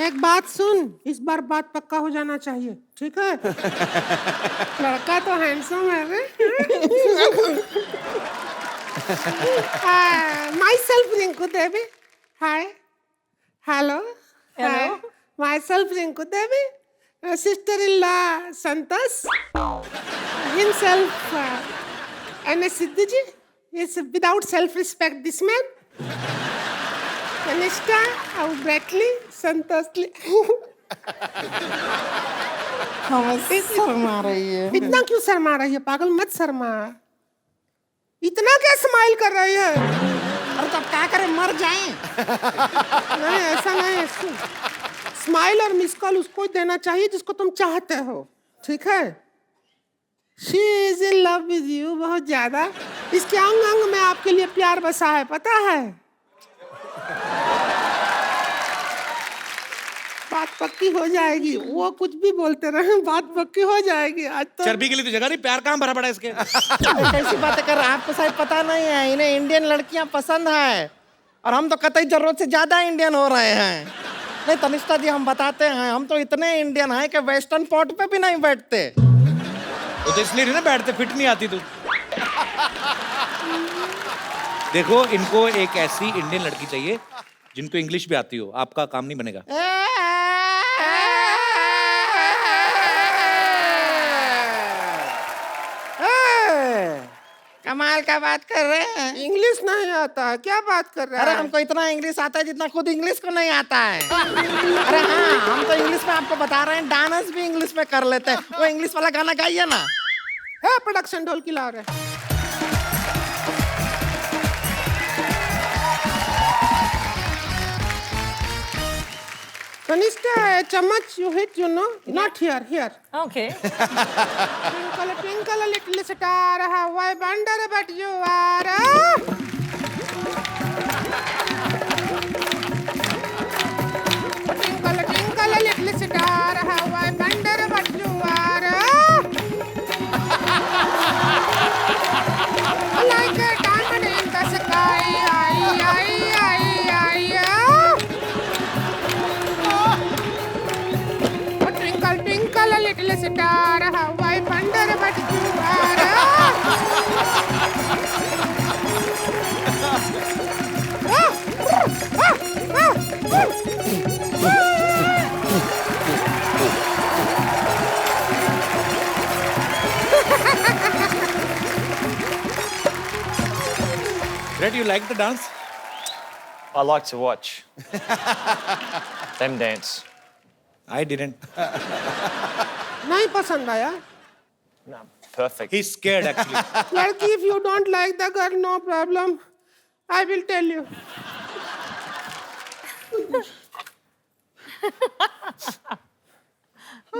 एक बात सुन, इस बार बात पक्का हो जाना चाहिए, ठीक है? लड़का तो हैंडसम है रे। Myself Rinku Devi. Hi. Hello. Hello. Hi. Myself Rinku Devi. Sister-in-law Santosh. Himself N.S. Siddhuji is without self-respect. This man. Kanishka, Bradley, Santosh. हमें शर्मा रही है। इतना क्यों शर्मा रही है? पागल मत शर्मा। इतना क्या स्माइल कर रही है? अरे तब क्या करें, मर जाएं? नहीं ऐसा नहीं, स्माइल और मिस कॉल उसको देना चाहिए जिसको तुम चाहते हो, ठीक है? She is in love with you बहुत ज्यादा। इसके अंग अंग में आपके लिए प्यार बसा है, पता है? बात पक्की हो जाएगी, वो कुछ भी बोलते रहे, बात पक्की हो जाएगी। आज तो चर्बी के लिए तो जगह नहीं, प्यार कहाँ भरा पड़ा है इसके। कैसी बातें कर रहे हैं? आपको शायद पता नहीं है, इन्हें इंडियन लड़कियां पसंद है और हम तो कतई जरूरत से ज्यादा इंडियन हो रहे हैं। नहीं तनिष्ठा जी, हम बताते हैं, हम तो इतने इंडियन हैं कि वेस्टर्न पॉट पे भी नहीं बैठते। वो तो इसलिए नहीं ना बैठते, फिट नहीं आती तू। देखो, इनको एक ऐसी इंडियन लड़की चाहिए जिनको इंग्लिश भी आती हो। आपका काम नहीं बनेगा। कमाल का बात कर रहे हैं। इंग्लिश नहीं आता है, क्या बात कर रहा अरे है? हमको इतना इंग्लिश आता है जितना खुद इंग्लिश को नहीं आता है। अरे हाँ, हम तो इंग्लिश में आपको बता रहे हैं, डांस भी इंग्लिश में कर लेते हैं। वो इंग्लिश वाला गाना गाइए ना। है प्रोडक्शन ढोल की ला रहे। Kanishka, a chammach you hit, you know, not here, here. Okay. Twinkle, twinkle, little star, how I wonder but you are. Twinkle, twinkle, little star, how I wonder but you are. Like a diamond in the sky, Twinkle, twinkle, little star, how I wonder what you Red, you like the dance? I like to watch them dance. I didn't. नहीं पसंद आया? No, perfect. He's scared actually. लड़की, if you don't like the girl, no problem. I will tell you.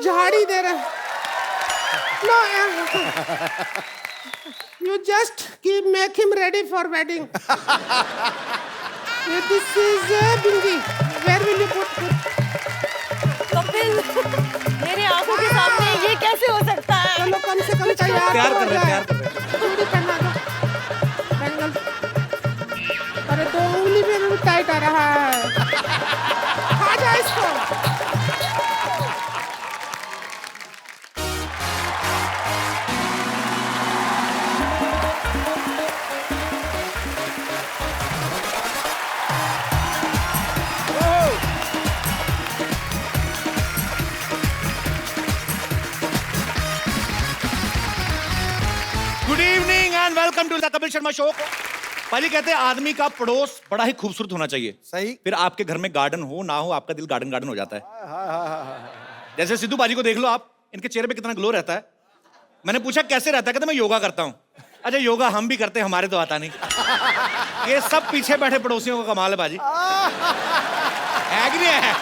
झाड़ी दे रहे। No, you just make him ready for wedding. This is Bingi. Where will you put? Kapil, मेरी आंखों के सामने ये कैसे हो सकता है? चलो कम से कम तैयार प्यार हो कर रहे हैं, जाए। प्यार कर रहे हैं। चूड़ी पहना दो। बैंगल। अरे दो उंगली में भी टाइट आ रहा है। खा जा इसको। Good evening and welcome to the Kapil Sharma show. पहले कहते हैं आदमी का पड़ोस बड़ा ही खूबसूरत होना चाहिए। सही। फिर आपके घर में गार्डन हो ना हो, आपका दिल गार्डन गार्डन हो जाता है। जैसे सिद्धू बाजी को देख लो आप, इनके चेहरे पे कितना ग्लो रहता है। मैंने पूछा कैसे रहता है, कहते मैं योगा करता हूँ। अच्छा, योगा हम भी करते हैं, हमारे तो आता नहीं। ये सब पीछे बैठे पड़ोसियों का कमाल है बाजी। है कि नहीं है?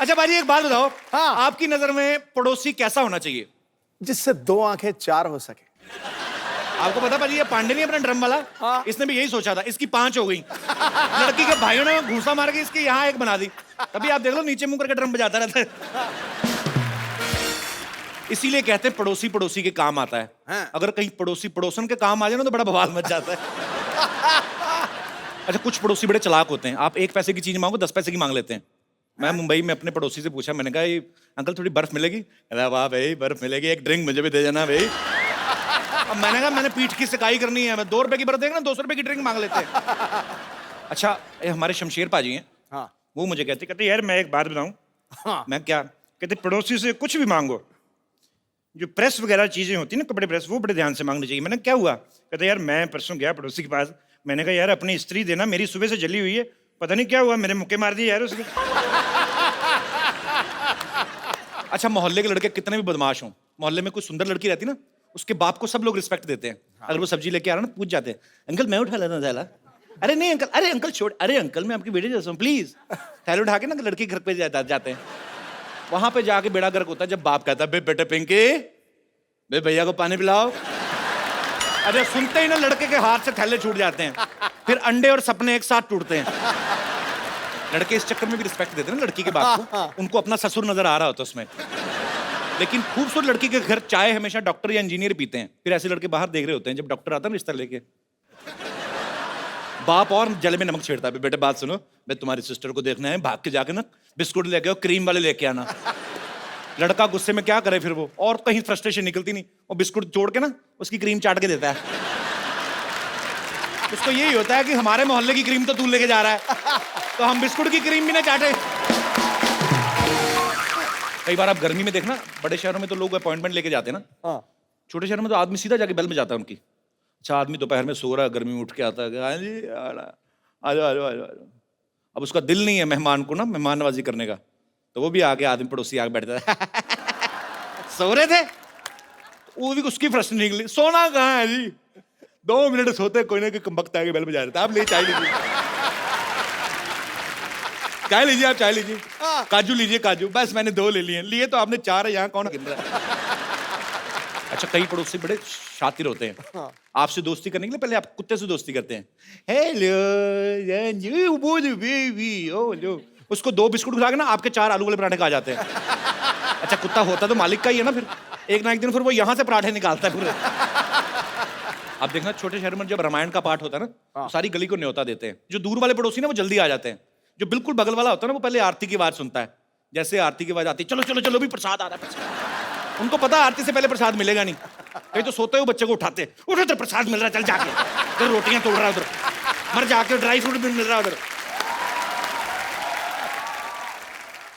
अच्छा बाजी, एक बात बताओ। हाँ। आपकी नजर में पड़ोसी कैसा होना चाहिए? जिससे दो आंखें चार हो सके। आपको पता बाजी, ये पांडे नहीं अपना ड्रम वाला, हाँ। इसने भी यही सोचा था। इसकी 5 हो गई। लड़की के भाइयों ने घूसा मार के इसके यहाँ एक बना दी। तभी आप देख लो नीचे मुंह करके ड्रम बजाता रहता है। इसीलिए कहते हैं पड़ोसी पड़ोसी के काम आता है। हाँ। अगर कहीं पड़ोसी पड़ोसन के काम आ जाए ना तो बड़ा बवाल मच जाता है। अच्छा, कुछ पड़ोसी बड़े चालाक होते हैं, आप 1 पैसे की चीज मांगो 10 पैसे की मांग लेते हैं। मैं मुंबई में अपने पड़ोसी से पूछा, मैंने कहा ये अंकल थोड़ी बर्फ मिलेगी? अरे वाह भाई, बर्फ मिलेगी, एक ड्रिंक मुझे भी दे जाना भाई। अब मैंने कहा मैंने पीठ की सिकाई करनी है, मैं 2 रुपए की बर्फ देगा ना, 200 रुपए की ड्रिंक मांग लेते हैं। अच्छा, ये हमारे शमशेर पाजी हैं, हाँ वो मुझे कहते यार मैं एक बात बताऊं। हाँ मैं क्या? कहते पड़ोसी से कुछ भी मांगो, जो प्रेस वगैरह चीजें होती है ना, कपड़े प्रेस, वो बड़े ध्यान से मांगनी चाहिए। मैंने क्या हुआ? कहते यार मैं परसों गया पड़ोसी के पास, मैंने कहा यार अपनी स्त्री देना, मेरी सुबह से जली हुई है, पता नहीं क्या हुआ, मेरे मुक्के मार दिए यार उसने। अच्छा, मोहल्ले के लड़के कितने भी बदमाश हों, मोहल्ले में कोई सुंदर लड़की रहती ना, उसके बाप को सब लोग रिस्पेक्ट देते हैं। अगर वो सब्जी लेके आ रहा ना, पूछ जाते हैं अंकल मैं उठा लेता थैला। अरे नहीं अंकल, अरे अंकल छोड़, अरे अंकल मैं आपकी बेटी जैसा हूँ, प्लीज। थैला उठा के ना लड़की घर पे जाते हैं। वहां पे जाके बेड़ा गर्क होता है जब बाप कहता है बे बेटे पिंकी, बे भैया को पानी पिलाओ। अरे सुनते ही ना लड़के के हाथ से थैले छूट जाते हैं, फिर अंडे और सपने एक साथ टूटते हैं। लड़के इस चक्कर में भी रिस्पेक्ट देते हैं ना लड़की के बाप को, उनको अपना ससुर नजर आ रहा होता है उसमें। लेकिन खूबसूरत लड़की के घर चाय हमेशा डॉक्टर या इंजीनियर पीते हैं, फिर ऐसे लड़के बाहर देख रहे होते हैं, जब डॉक्टर आता है ना रिश्ता लेके, बाप और जले में नमक छेड़ता है, बेटे बात सुनो, मैं तुम्हारी सिस्टर को देखना है, भाग के जाके ना बिस्कुट लेके आओ, क्रीम वाले लेके आना। लड़का गुस्से में क्या करे फिर वो, और कहीं फ्रस्ट्रेशन निकलती नहीं, वो बिस्कुट जोड़ के ना उसकी क्रीम चाट के देता है। उसको यही होता है कि हमारे मोहल्ले की क्रीम तो तू लेके जा रहा है, तो हम बिस्कुट की क्रीम भी ना चाटे। कई बार आप गर्मी में देखना, बड़े शहरों में तो लोग अपॉइंटमेंट लेके जाते हैं ना, हाँ छोटे शहरों में तो आदमी सीधा जाके बेल में जाता है उनकी। अच्छा, आदमी दोपहर में सो रहा है, गर्मी में उठ के आता है, हाँ जी आ जाओ आ जाओ आ जाओ। अब उसका दिल नहीं है मेहमान को ना मेहमान नवाजी करने का, तो वो भी आके आदमी पड़ोसी आके बैठता है। सो रहे थे, वो भी उसकी प्रश्न निकली, सोना कहाँ है जी? 2 मिनट सोते कोई ना कोई कमबख्त आके बेल बजा रहा था, आप ले चाय लीजिए, चाय लीजिए, आप चाय लीजिए, काजू लीजिए काजू, बस मैंने 2 ले लिए तो आपने 4 है, यहाँ कौन गिन रहा है? अच्छा, कई पड़ोसी बड़े शातिर होते हैं, आपसे दोस्ती करने के लिए पहले आप कुत्ते से दोस्ती करते हैं। हेलो बेबी, ओ लो, उसको 2 बिस्कुट खिला के ना आपके 4 आलू वाले पराठे खा जाते हैं। अच्छा, कुत्ता होता तो मालिक का ही है ना, फिर एक ना एक दिन फिर वो यहाँ से पराठे निकालता है पूरे। आप देखना छोटे शहर में जब रामायण का पाठ होता है ना, तो सारी गली को न्योता देते हैं। जो दूर वाले पड़ोसी ना वो जल्दी आ जाते हैं, जो बिल्कुल बगल वाला होता है ना वो पहले आरती की आवाज सुनता है। जैसे आरती की आवाज आती है, चलो चलो चलो भी प्रसाद आ रहा है, प्रसाद। उनको पता आरती से पहले प्रसाद मिलेगा नहीं, कहीं तो सोते हुए बच्चे को उठाते, उठो उधर प्रसाद मिल रहा है, चल जाके उधर रोटियां तोड़ रहा है, उधर मर जाके ड्राई फ्रूट भी मिल रहा है उधर।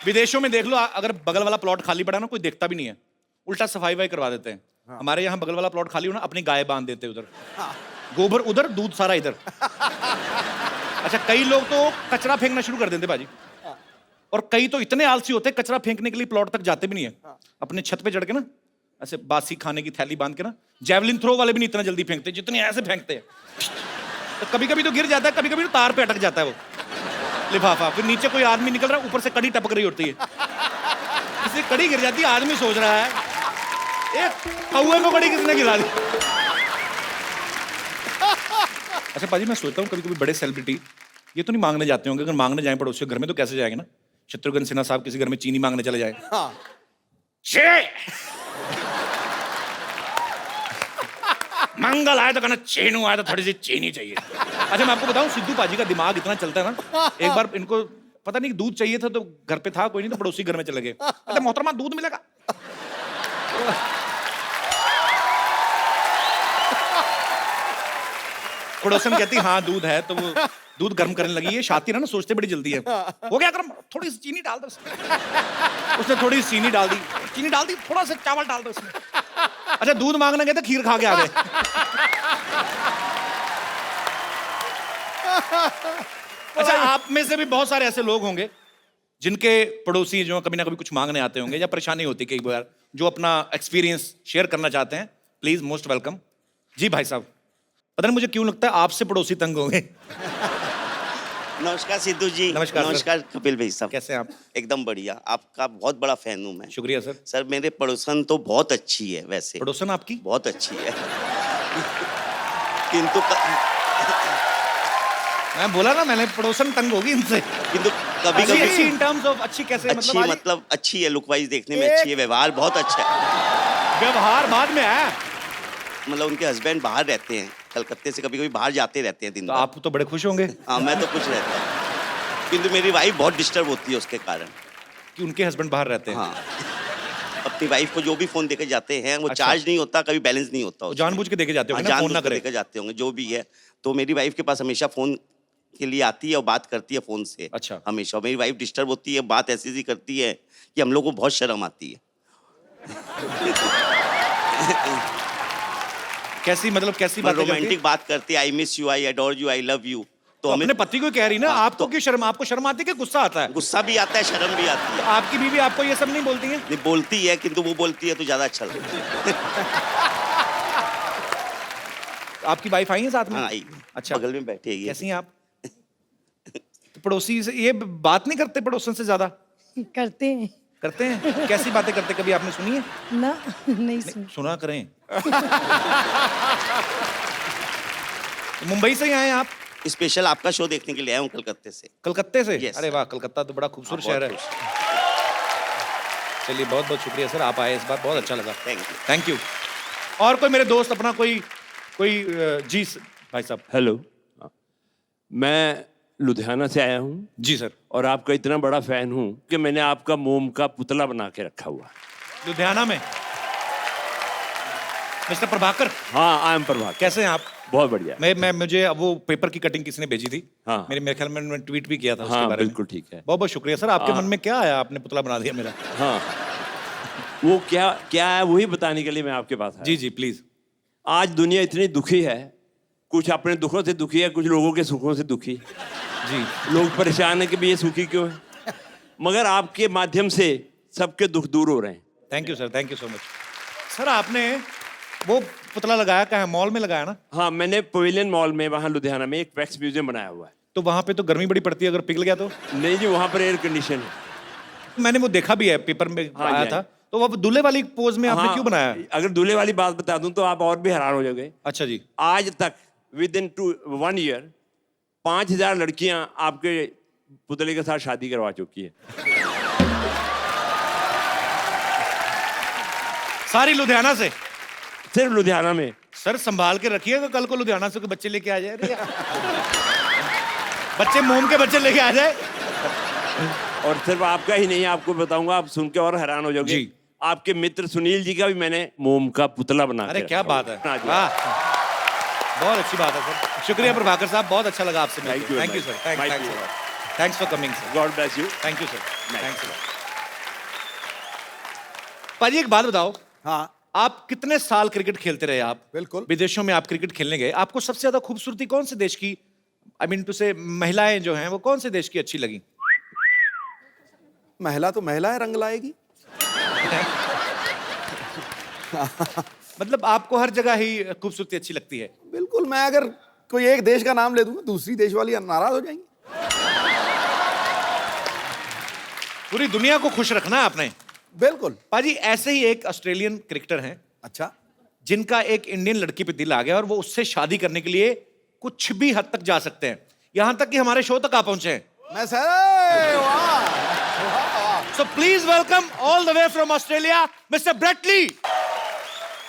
विदेशों में देख लो, अगर बगल वाला प्लॉट खाली पड़ा ना, कोई देखता भी नहीं है, उल्टा सफाई वाई करवा देते हैं। हमारे यहाँ बगल वाला प्लॉट खाली हो ना, अपनी गाय बांध देते उधर, गोबर उधर, दूध सारा इधर। अच्छा, कई लोग तो कचरा फेंकना शुरू कर देते बाजी, और कई तो इतने आलसी होते हैं कचरा फेंकने के लिए प्लॉट तक जाते भी नहीं है। अपने छत पे चढ़ के ना ऐसे बासी खाने की थैली बांध के ना, जैवलिन थ्रो वाले भी नहीं इतना जल्दी फेंकते जितने ऐसे फेंकते हैं। तो कभी कभी तो गिर जाता है, कभी कभी तो तार पे अटक जाता है वो लिफाफा, फिर नीचे कोई आदमी निकल रहा है, ऊपर से कड़ी टपक रही होती है, किसी कड़ी गिर जाती है, आदमी सोच रहा है एक कौए को कड़ी किसने गिरा दी। अच्छा पाजी, मैं सोचता हूँ कभी कभी बड़े सेलिब्रिटी ये तो नहीं मांगने जाते होंगे, अगर मांगने जाए पड़ोसियों के घर में तो कैसे जाएंगे ना? शत्रुघ्न सिन्हा साहब किसी घर में चीनी मांगने चले जाए, मंगल आए तो कहना चीनू आए तो थोड़ी सी चीनी चाहिए। अच्छा, मैं आपको बताऊं, सिद्धू पाजी का दिमाग इतना चलता है ना, एक बार इनको पता नहीं दूध चाहिए था तो घर पे था कोई नहीं, तो पड़ोसी घर में चले गए। अच्छा मोहतरमा दूध मिलेगा? पड़ोसन कहती हाँ दूध है, तो वो दूध गर्म करने लगी है, शातिर है ना, सोचते बड़ी जल्दी है, हो गया गर्म, थोड़ी सी चीनी डाल दो उसने थोड़ी सी चीनी डाल दी, थोड़ा सा चावल डाल दो उसमें। अच्छा, दूध मांगने गए तो खीर खा के आ गए। अच्छा, आप में से भी बहुत सारे ऐसे लोग होंगे जिनके पड़ोसी जो कभी ना कभी कुछ मांगने आते होंगे या परेशानी होती कई बार, जो अपना एक्सपीरियंस शेयर करना चाहते हैं, प्लीज मोस्ट वेलकम। जी भाई साहब, पता नहीं मुझे क्यों लगता है आपसे पड़ोसी तंग होंगे। नमस्कार सिद्धू जी। नमस्कार नमस्कार कपिल भाई साहब। कैसे हैं आप? एकदम बढ़िया, आपका बहुत बड़ा फैन हूँ मैं। शुक्रिया सर। सर मेरे पड़ोसन तो बहुत अच्छी है, वैसे पड़ोसन आपकी बहुत अच्छी है। किंतु मैं बोला ना, मैंने पड़ोसन तंग होगी इनसे। किंतु कभी अच्छी कभी इन टर्म्स ऑफ अच्छी कैसे? अच्छी मतलब अच्छी है, लुक वाइज देखने में अच्छी है, व्यवहार बहुत अच्छा है। व्यवहार बाद में है। मतलब उनके हस्बैंड बाहर रहते हैं, कलकत्ते से कभी कभी बाहर जाते रहते हैं दिन तो भर। आप तो बड़े खुश होंगे हाँ, मैं तो कुछ रहता हूँ, किंतु मेरी वाइफ बहुत डिस्टर्ब होती है उसके कारण। कि उनके हस्बैंड बाहर रहते हैं। हाँ, अपनी वाइफ को जो भी फोन देके जाते हैं वो अच्छा। चार्ज नहीं होता, कभी बैलेंस नहीं होता वो उसमें। जानबूझ के देके जाते हाँ, होंगे ना, फोन ना जानबूझ के करे। देके जाते होंगे जो भी है। तो मेरी वाइफ के पास हमेशा फोन के लिए आती है और बात करती है फोन से। अच्छा। हमेशा मेरी वाइफ डिस्टर्ब होती है, बात ऐसी सी करती है कि हम लोग को बहुत शर्म आती है। कैसी मतलब कैसी बात रोमांटिक बात करती है, I miss you, I adore you, I love you. तो तो हमें अपने पति को कह रही ना, हाँ, आपको क्यों शर्म, आपको शर्म आती है कि गुस्सा आता है? गुस्सा भी आता है, शर्म भी आती है। आपकी बीवी आपको ये सब नहीं बोलती है? नहीं, बोलती है, किंतु वो बोलती है तो ज्यादा अच्छा लगता है। आपकी वाइफ आई है साथ में? हाँ, आई। अच्छा। बगल में बैठी है ये। कैसी हैं आप? तो पड़ोसी से ये बात नहीं करते पड़ोसन से ज्यादा? करते हैं करते हैं? कैसी बातें करते, कभी आपने सुनी है? ना, नहीं सुन। सुना करें। मुंबई से ही आए हैं आप? स्पेशल आपका शो देखने के लिए आया हूँ कलकत्ते से। कलकत्ते से? Yes. अरे वाह, कलकत्ता तो बड़ा खूबसूरत हाँ, शहर बहुत है। चलिए, बहुत बहुत शुक्रिया सर, आप आए इस बार, बहुत अच्छा लगा। Thank you. Thank you. और कोई मेरे दोस्त अपना कोई कोई जी भाई साहब। हेलो, मैं लुधियाना से आया हूँ जी सर। और आपका इतना बड़ा फैन हूँ कि मैंने आपका मोम का पुतला बना के रखा हुआ है। लुधियाना में? मिस्टर प्रभाकर? हाँ, आई एम प्रभाकर। कैसे हैं आप? बहुत बढ़िया। मैं मुझे अब वो पेपर की कटिंग किसी ने भेजी थी। हाँ। मेरे ख्याल में उन्होंने ट्वीट भी किया था उसके हाँ, बारे में। बिल्कुल ठीक है। बहुत बहुत शुक्रिया सर, आपके मन में क्या आया, आपने पुतला बना दिया मेरा? हाँ, वो क्या क्या है वही बताने के लिए मैं आपके पास आया। जी जी प्लीज। आज दुनिया इतनी दुखी है, कुछ अपने दुखों से दुखी है, कुछ लोगों के सुखों से दुखी। जी। लोग परेशान है कि भी ये सुखी क्यों है, मगर आपके माध्यम से सबके दुख दूर हो रहे हैं। Thank you sir, thank you so much. Sir आपने वो पुतला लगाया कहाँ है? मॉल में लगाया ना? हाँ, मैंने पवेलियन मॉल में वहाँ लुधियाना में एक वैक्स म्यूजियम बनाया हुआ है। तो वहाँ पे तो गर्मी बड़ी पड़ती है, अगर पिघल गया तो? नहीं जी, वहाँ पर एयर कंडीशन है। मैंने वो देखा भी है, पेपर में हाँ, आया जी, था। तो वो दूल्हे वाली पोज में आपने हाँ, क्यों बनाया? अगर दूल्हे वाली बात बता दूं तो आप और भी हैरान हो जाओगे। अच्छा जी। आज तक विद इन 1 ईयर 5000 लड़कियां आपके पुतले के साथ शादी करवा चुकी है। सारी लुधियाना से? सिर्फ लुधियाना में। सर संभाल के रखिएगा, कल को लुधियाना से कोई बच्चे लेके आ जाए। अरे यार। बच्चे मोम के बच्चे लेके आ जाए। और सिर्फ आपका ही नहीं, आपको बताऊंगा, आप सुन के और हैरान हो जाओगे। जी। आपके मित्र सुनील जी का भी मैंने मोम का पुतला बना अरे के क्या रखा बात हुआ है, हाँ जी। वाह, बहुत अच्छी बात है सर। शुक्रिया प्रभाकर साहब, बहुत अच्छा लगा आपसे मिलकर। Thank you, thank you sir, My thanks pleasure. Thanks for coming sir. God bless you. Thank you sir, thanks. पाजी एक बात बताओ, हाँ, आप कितने साल क्रिकेट खेलते रहे? आप बिल्कुल। विदेशों में आप क्रिकेट खेलने गए, आपको सबसे ज्यादा खूबसूरती कौन से देश की, आई मीन टू से महिलाएं जो हैं वो कौन से देश की अच्छी लगी? महिला तो महिला है, रंग लाएगी। मतलब आपको हर जगह ही खूबसूरती अच्छी लगती है? बिल्कुल, मैं अगर कोई एक देश का नाम ले दूंगा दूसरी देश वाली नाराज हो जाएंगी। पूरी दुनिया को खुश रखना है आपने। बिल्कुल। पाजी ऐसे ही एक ऑस्ट्रेलियन क्रिकेटर हैं अच्छा, जिनका एक इंडियन लड़की पे दिल आ गया और वो उससे शादी करने के लिए कुछ भी हद तक जा सकते हैं, यहां तक कि हमारे शो तक आ पहुंचे हैं। मैं सर, वाह। So please welcome all the way from Australia mister Brett Lee.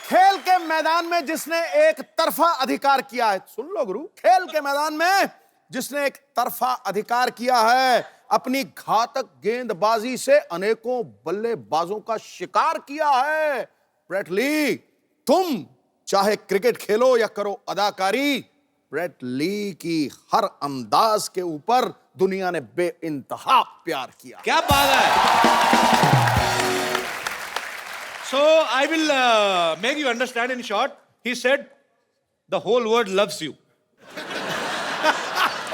खेल के मैदान में जिसने एक तरफा अधिकार किया है, सुन लो गुरु, खेल के मैदान में जिसने एक तरफा अधिकार किया है, अपनी घातक गेंदबाजी से अनेकों बल्लेबाजों का शिकार किया है, ब्रेट ली। तुम चाहे क्रिकेट खेलो या करो अदाकारी, ब्रेट ली की हर अंदाज के ऊपर दुनिया ने बेइंतहा प्यार किया। क्या बात है। So I will make you understand in short. He said, the whole world loves you.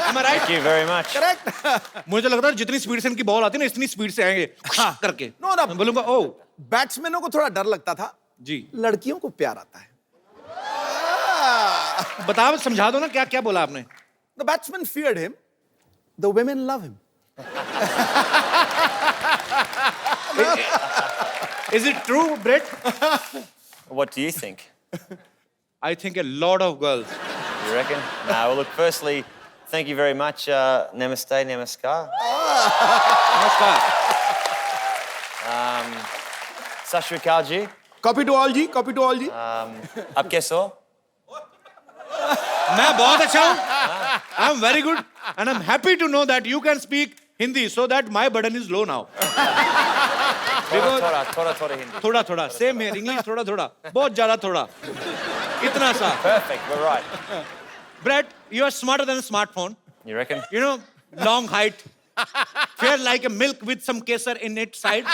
Am I right? Thank you very much. Correct. मुझे लगता है जितनी स्पीड से इनकी बॉल आती है ना, इतनी स्पीड से आएंगे करके। नो ना, मैं बोलूंगा ओ। बैट्समैनों को थोड़ा डर लगता था, जी। लड़कियों को प्यार आता है। बताओ, समझा दो ना, क्या क्या बोला आपने? The batsman feared him. The women love him. Is it true, Brett? What do you think? I think a lot of girls. You reckon? No, well, look, firstly, thank you very much. Namaste, namaskar. नमस्कार। Sat Sri Akal ji. Copy to all ji, copy to all ji. Ab kaise ho? मैं बहुत अच्छा हूँ. I'm very good and I'm happy to know that you can speak Hindi so that my burden is low now. Because थोड़ा Hindi. थोड़ा थोड़ा same here English थोड़ा थोड़ा बहुत ज़्यादा थोड़ा इतना सा. Perfect, we're right. Brett, you are smarter than a smartphone. You reckon? You know, long height, fair like a milk with some kesar in its side.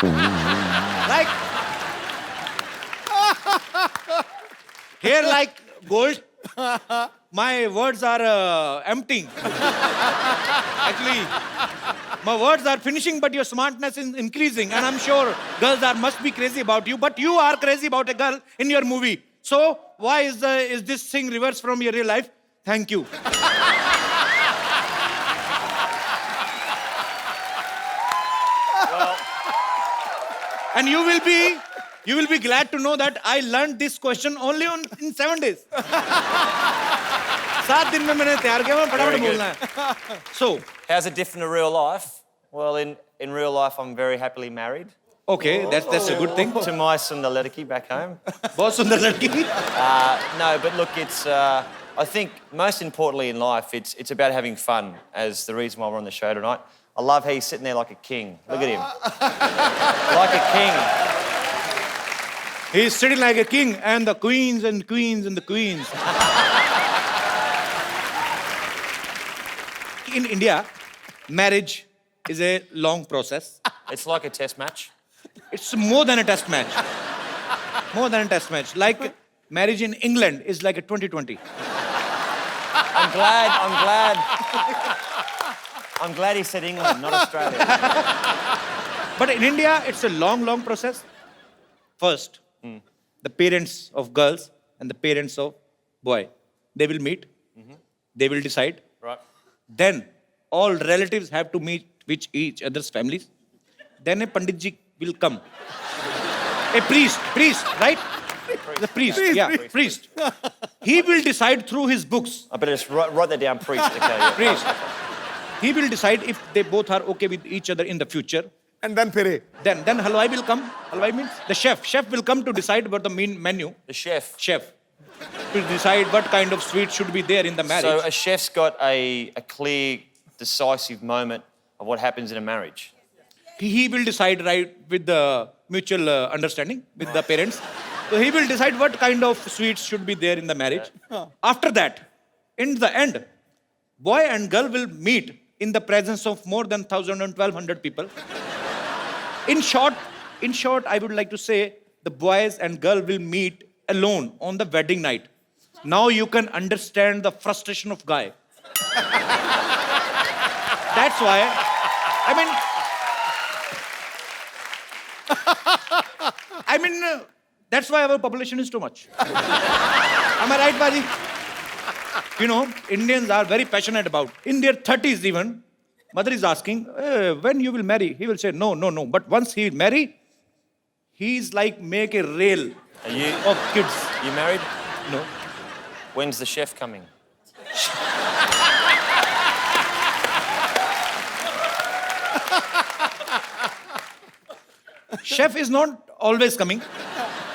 Like hair like gold. My words are emptying. Actually, my words are finishing, but your smartness is increasing. And I'm sure girls must be crazy about you, but you are crazy about a girl in your movie. So why is this thing reversed from your real life? Thank you. And you will be glad to know that I learned this question only in 7 days. 7 दिन में मैंने तैयार किया, मैं फटाफट बोलना है. So, How's it different to real life? Well, in real life, I'm very happily married okay, that's a good thing. to my Sundar Ledaki back home. बहुत सुंदर लड़की. No, but look, it's. I think most importantly in life, it's about having fun. As the reason why we're on the show tonight, I love how he's sitting there like a king. Look at him, like a king. He's sitting like a king, and the queens and queens and the queens. In India, marriage is a long process. It's like a test match. It's more than a test match. More than a test match. Like marriage in England is like a 2020. I'm glad he said England, not Australia. But in India, it's a long, long process. First, the parents of girls and the parents of boy, they will meet. They will decide. Right. Then all relatives have to meet with each other's families. Then a Pandit ji will come. A priest, right? The priest, priest. He will decide through his books. I better just write that down, priest. Okay, yeah. Priest. He will decide if they both are okay with each other in the future. And then फिरे. Then halwai will come. Halwai means the chef. Chef will come to decide about the main menu. The chef. Chef. To decide what kind of sweet should be there in the marriage. So a chef's got a clear, decisive moment of what happens in a marriage. He will decide right with the mutual understanding with the parents. So he will decide what kind of sweets should be there in the marriage. After that, in the end, boy and girl will meet in the presence of more than 1,000 and 1,200 people. In short, I would like to say the boys and girl will meet alone on the wedding night. Now you can understand the frustration of guy. That's why, that's why our population is too much. Am I right, Baji? You know, Indians are very passionate about. In their 30s even, mother is asking, when you will marry? He will say, no. But once he will marry, he's like make a rail of kids. You married? No. When's the chef coming? Chef is not always coming.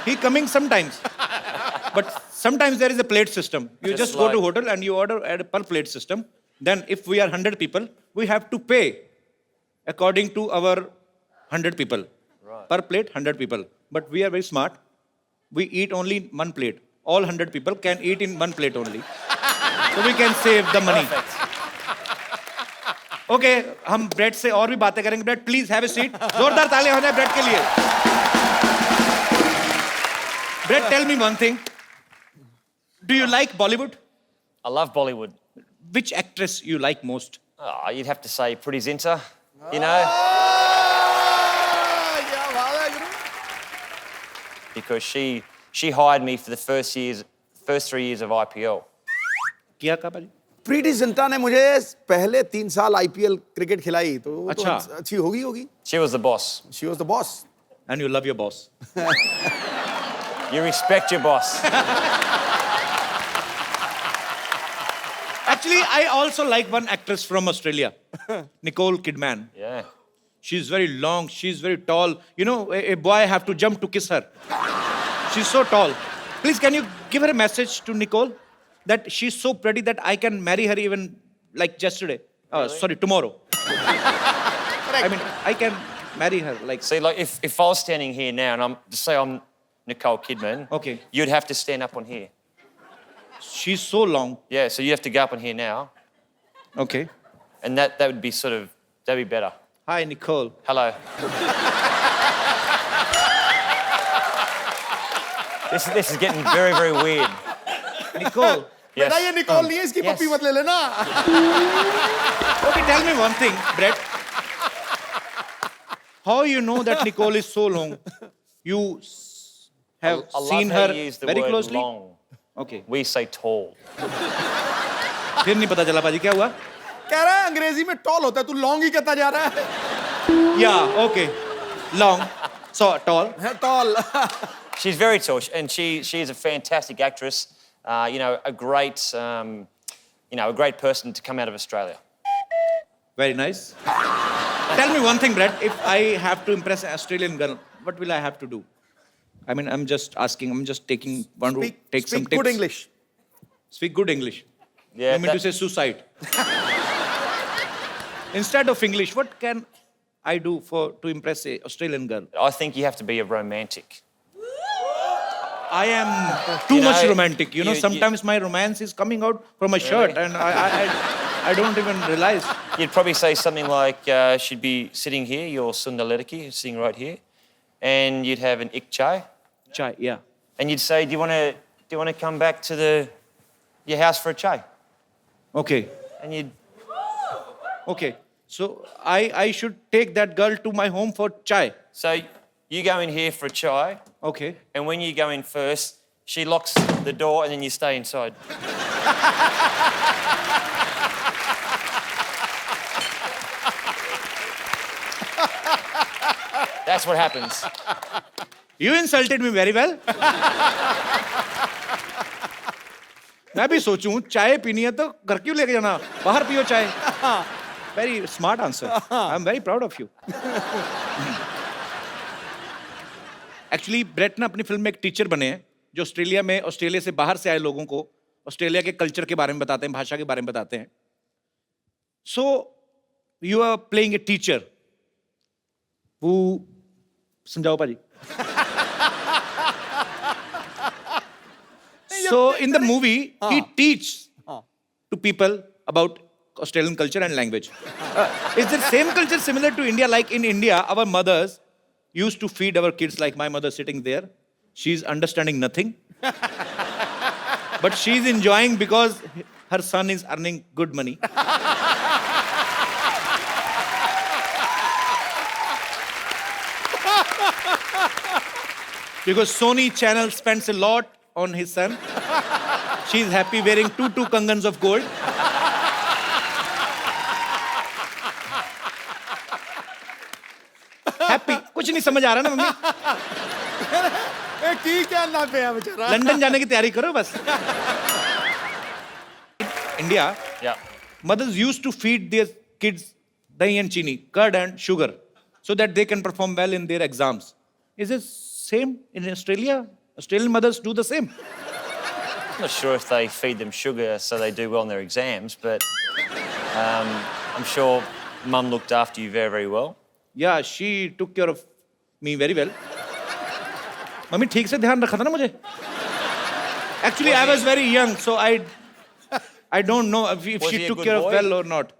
He coming sometimes. But sometimes there is a plate system. You just go to hotel and you order at a per plate system. Then if we are 100 people, we have to pay according to our 100 people. Right. Per plate, 100 people. But we are very smart. We eat only one plate. All 100 people can eat in one plate only. So we can save the money. Okay, हम bread से और भी बातें करेंगे. Bread, please have a seat. जोरदार तालियां हो जाए ब्रेड के लिए. Brett, tell me one thing. Do you like Bollywood? I love Bollywood. Which actress you like most? Oh, you'd have to say Pretty Zinta, you know, क्या बात है गुरु? because she hired me for the first 3 years of IPL. किया का भाई? प्रीति जिंटा ने मुझे पहले 3 साल आईपीएल क्रिकेट खिलाई तो वो तो अच्छा। अच्छी होगी. She was the boss. She was the boss. And you love your boss. You respect your boss. Actually, I also like one actress from Australia, Nicole Kidman. Yeah. She's very long, she's very tall. You know, a boy have to jump to kiss her. She's so tall. Please, can you give her a message to Nicole? that she's so pretty that I can marry her even like yesterday. Sorry, tomorrow. I mean, I can marry her like. See, like if I was standing here now and just say I'm Nicole Kidman, Okay. you'd have to stand up on here. She's so long. Yeah, so you have to go up on here now, Okay. and that would be that'd be better. Hi, Nicole. Hello. This is getting very, very weird. Nicole. Yes. बेटा ये Nicol नहीं है, इसकी yes. पप्पी मत ले लेना. Okay, tell me one thing, Brett. How you know that Nicole is so long? You have I love seen how her you use the very word closely? long. Okay. We say tall. फिर नहीं पता चला बाजी क्या हुआ? कह रहा है अंग्रेजी में टॉल होता है, तू लॉन्ग ही कहता जा रहा है. Yeah, okay. Long. So tall. Tall. She's very tall, and she is a fantastic actress. You know, a great a great person to come out of Australia. Very nice. Tell me one thing, Brett. If I have to impress an Australian girl, what will I have to do? I mean, I'm just asking. I'm just taking one route. Take some Speak tips. good English. Speak good English. Yeah. You mean to say suicide? Instead of English, what can I do to impress a Australian girl? I think you have to be a romantic. I am too You know, much romantic. You know, you- sometimes my romance is coming out from my shirt, and I don't even realize. You'd probably say something like, she'd be sitting here, your Sundalediki, sitting right here, and you'd have an ik chai, Chai, yeah. and you'd say, do you want to come back to your house for a chai? Okay. And you'd Okay. So I should take that girl to my home for chai. so you go in here for a chai, Okay. and when you go in first, she locks the door, and then you stay inside. That's what happens. You insulted me very well. मैं भी सोचूं चाय पीनी है तो घर क्यों लेके जाना, बाहर पियो चाय. Very smart answer. I'm very proud of you. Actually, Brett ना अपनी फिल्म में एक टीचर बने हैं जो ऑस्ट्रेलिया से बाहर से आए लोगों को ऑस्ट्रेलिया के कल्चर के बारे में बताते हैं, भाषा के बारे में बताते हैं. So you are playing a teacher who समझाओ पाजी. So in the movie, he teaches to people about Australian culture and language. Is the same culture similar to India? Like in India, our mothers used to feed our kids like my mother sitting there. She's understanding nothing. But she's enjoying because her son is earning good money. Because Sony Channel spends a lot on his son. She's happy wearing two kangans of gold. Happy. कुछ नहीं समझ आ रहा ना mummy. ए की क्या ना पे है बेचारा. लंदन जाने की तैयारी करो बस. India, Yeah. mothers used to feed their kids dahi and chini, curd and sugar, so that they can perform well in their exams. Is it same in Australia? Australian mothers do the same. I'm not sure if they feed them sugar so they do well in their exams, but I'm sure Mum looked after you very, very well. Yeah, she took care of me very well. Mummy ठीक से ध्यान रखा था ना मुझे. Actually, I was very young, so I don't know if Was she he a took good care of boy? well or not.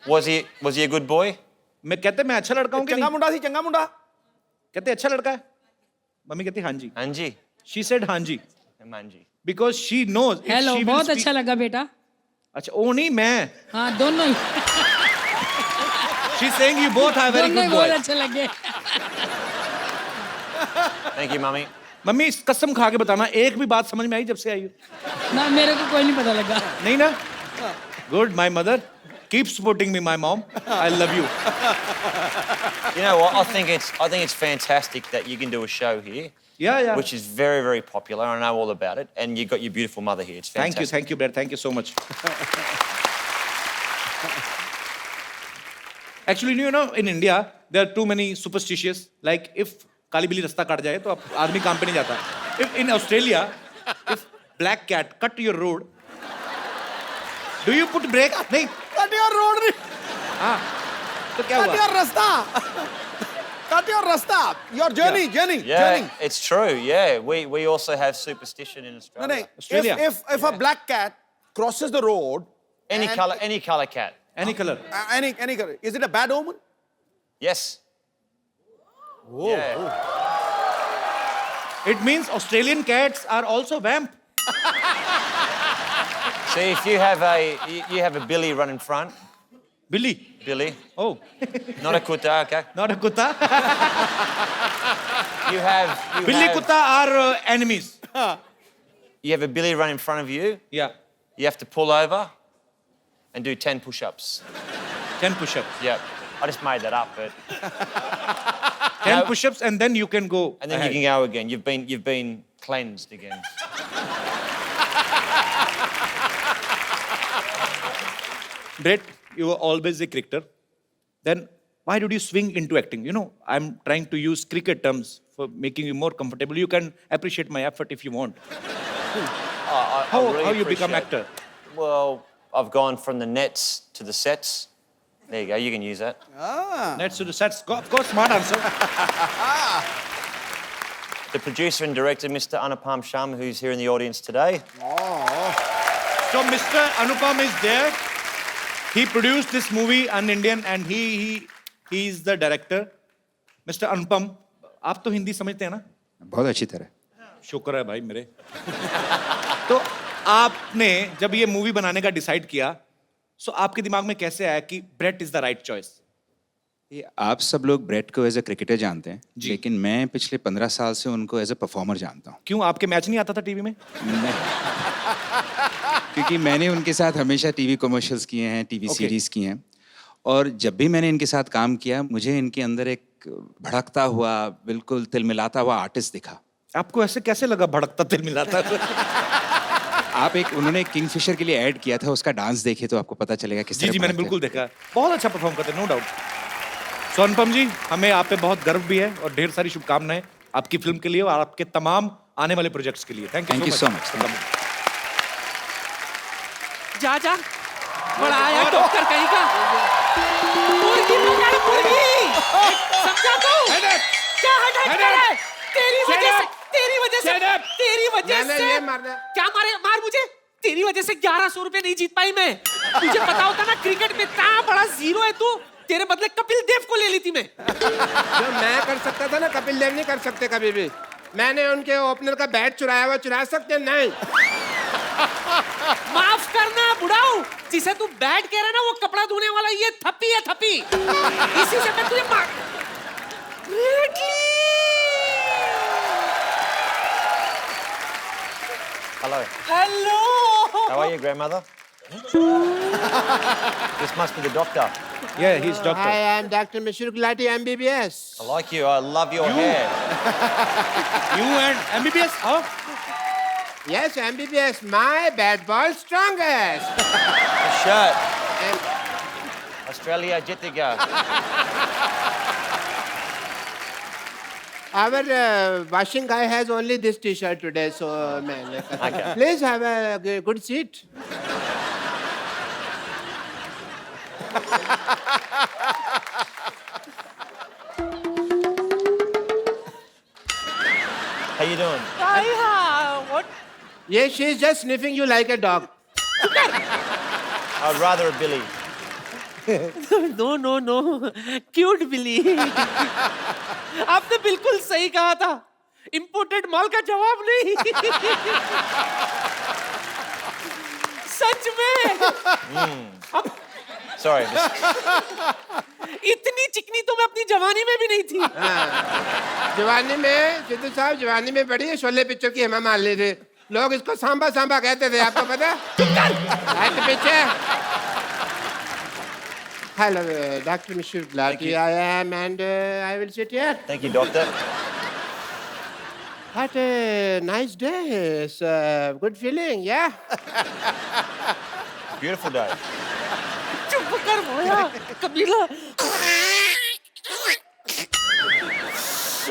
Was he a good boy? मैं कहते मैं अच्छा लड़का हूँ कि चंगा नहीं? मुंडा थी, चंगा मुंडा. कहते अच्छा लड़का है. मम्मी कहती हाँ जी. Anji. She said हाँ जी Manji. because she knows. if hello, she will बहुत speak- अच्छा लगा बेटा. अच्छा वो नहीं मैं. हाँ दोनों ही She's saying you both are very दोनों ही good बहुत boys. अच्छे लगे. Thank you, Mummy. मम्मी इस कसम खा के बताना एक भी बात समझ में आई जब से आई हो? ना मेरे को कोई नहीं पता लगा. नहीं ना? Good, my mother. Keep supporting me, my mom. I love you. You know what? I think it's fantastic that you can do a show here, Yeah. which is very, very popular. I know all about it, and you've got your beautiful mother here. It's fantastic. Thank you, Brad. Thank you so much. Actually, you know, in India, there are too many superstitious. Like, if काली बिल्ली रास्ता काट जाए तो आदमी काम पे नहीं जाता. If in Australia, if black cat cut your road, do you put brake? नहीं. कट योर रोड, हाँ. तो क्या कट हुआ? योर रास्ता, कट योर रास्ता, your journey, journey, Yeah, journey. it's true. Yeah, we also have superstition in No, Australia. no. Australia. If a black cat crosses the road, Any and- color cat. Any color. any color, is it a bad omen? Yes. Yeah. It means Australian cats are also vamp. See, if you have a Billy run in front, Billy. Billy, Oh, not a kutta, okay? not a kutta. You have Billy kutta are enemies. you have a Billy run in front of you. Yeah. You have to pull over and do 10 push-ups. 10 push-ups. Yep. I just made that up, but 10 No. push-ups and then you can go. and then ahead. you can go again. You've been cleansed again. Brett, you were always a cricketer. Then why did you swing into acting? You know, I'm trying to use cricket terms for making you more comfortable. You can appreciate my effort if you want. I How you really become appreciate- actor? Well, I've gone from the nets to the sets. There you go. You can use that. Let's do the sets. Of course, smart answer. The producer and director, Mr. Anupam Sharma, who's here in the audience today. So Mr. Anupam is there. He produced this movie, An Indian, and he is the director. Mr. Anupam, आप तो हिंदी समझते हैं ना? बहुत अच्छी तरह। शुक्र है भाई मेरे। तो आपने जब ये मूवी बनाने का डिसाइड किया, सो आपके दिमाग में कैसे आया कि Brett is the right choice? ये आप सब लोग ब्रेट को एज ए क्रिकेटर जानते हैं, जी। लेकिन मैं पिछले 15 साल से उनको एज ए परफॉर्मर जानता हूँ। क्यों आपके मैच नहीं आता था टीवी में? क्योंकि मैंने उनके साथ हमेशा टीवी कमर्शियल्स किए हैं, टीवी Okay. सीरीज किए हैं, और जब भी मैंने इनके साथ काम किया, मुझे इनके अंदर एक भड़कता हुआ, बिल्कुल तिलमिलाता हुआ आर्टिस्ट दिखा। आपको ऐसे कैसे लगा भड़कता तिल मिलाता? आप उन्होंने किंगफिशर के लिए ऐड किया था, उसका डांस देखिए तो आपको पता चलेगा किस जी तरह जी मैंने भड़कते बिल्कुल देखा। बहुत अच्छा परफॉर्म करते हैं, नो डाउट। सो अनुपम जी, हमें आप पे बहुत गर्व भी है और ढेर सारी शुभकामनाएं आपकी फिल्म के लिए और आपके तमाम आने वाले प्रोजेक्ट्स के लिए। Thank Thank you you so so much. much. जा जा बड़ा आया डॉक्टर कहीं का। मुर्गी पकड़ मुर्गी, समझा तू? क्या हेडेक कर रहा है? तेरी वजह से क्या मार मुझे? तेरी वजह से 1100 रुपए नहीं जीत पाई मैं। तुझे पता होता ना क्रिकेट में इतना बड़ा जीरो है तू, तेरे बदले कपिल देव को ले ली थी मैं। जो मैं कर सकता था ना, कपिल देव नहीं कर सकते कभी भी। मैंने उनके ओपनर का बैट चुराया हुआ, चुरा सकते नहीं। माफ करना बुढ़ाऊ, जिसे तू बैट कह रहा है ना, वो कपड़ा धोने वाला ये थप्पी है, थप्पी। इसी से मैं तुझे मार। Hello. Hello. How are you, grandmother? This must be the doctor. Yeah, he's doctor. I am Dr. Mishra Gulati, MBBS. I like you. I love your hair. You and MBBS? How? Yes, MBBS, my bad ball strongest. The shirt. Australia Jittiga. Our washing guy has only this T-shirt today, so man. Okay. Please have a good seat. How you doing? What? Yes, she's just sniffing you like a dog. I'd rather a Billy. No cute Billy. आपने बिल्कुल सही कहा था, imported माल का जवाब नहीं। सच में। अब Sorry. इतनी चिकनी तो मैं अपनी जवानी में भी नहीं थी। जवानी में सिद्धू साहब, जवानी में बड़ी है, शोले पिक्चर की हेमा मालिनी थे। लोग इसको सांबा सांबा कहते थे, आपको पता है? हाथ पीछे। Hello, Dr. Mishra Gulati. I am, and I will sit here. Thank you, doctor. What a nice day. It's a good feeling, yeah? Beautiful day. चुप कर भोया, कबीला।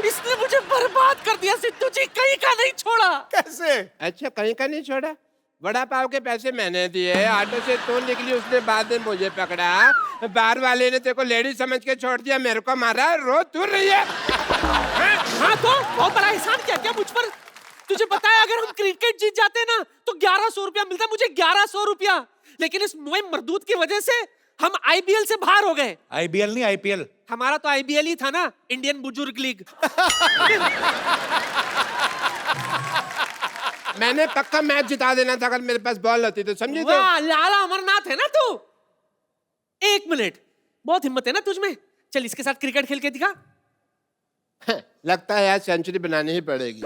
इसने मुझे बर्बाद कर दिया सिद्धू जी, कहीं का नहीं छोड़ा। कैसे? अच्छा, कहीं का नहीं छोड़ा? वड़ा पाव के पैसे मैंने दिए, ऑटो से तू निकली, उसने बाद में मुझे पकड़ा, बार वाले ने तेरे को लेडी समझ के छोड़ दिया, मेरे को मारा, रो तू रही है। हाँ तो बहुत बड़ा एहसान किया क्या मुझ पर? तुझे पता है अगर हम क्रिकेट जीत जाते ना तो 1100 रुपया मिलता, मुझे 1100 रुपया। लेकिन इस मोए मरदूत की वजह से हम आईपीएल से बाहर हो गए। आईबीएल नहीं आईपीएल। हमारा तो आईबीएल ही था ना, इंडियन बुजुर्ग लीग। मैंने पक्का मैच जिता देना था अगर मेरे पास बॉल होती तो, समझी? तो वाह, लाला अमरनाथ है ना तू। 1 मिनट, बहुत हिम्मत है ना तुझ में। चल इसके साथ क्रिकेट खेल के दिखा। लगता है यार सेंचुरी बनानी ही पड़ेगी।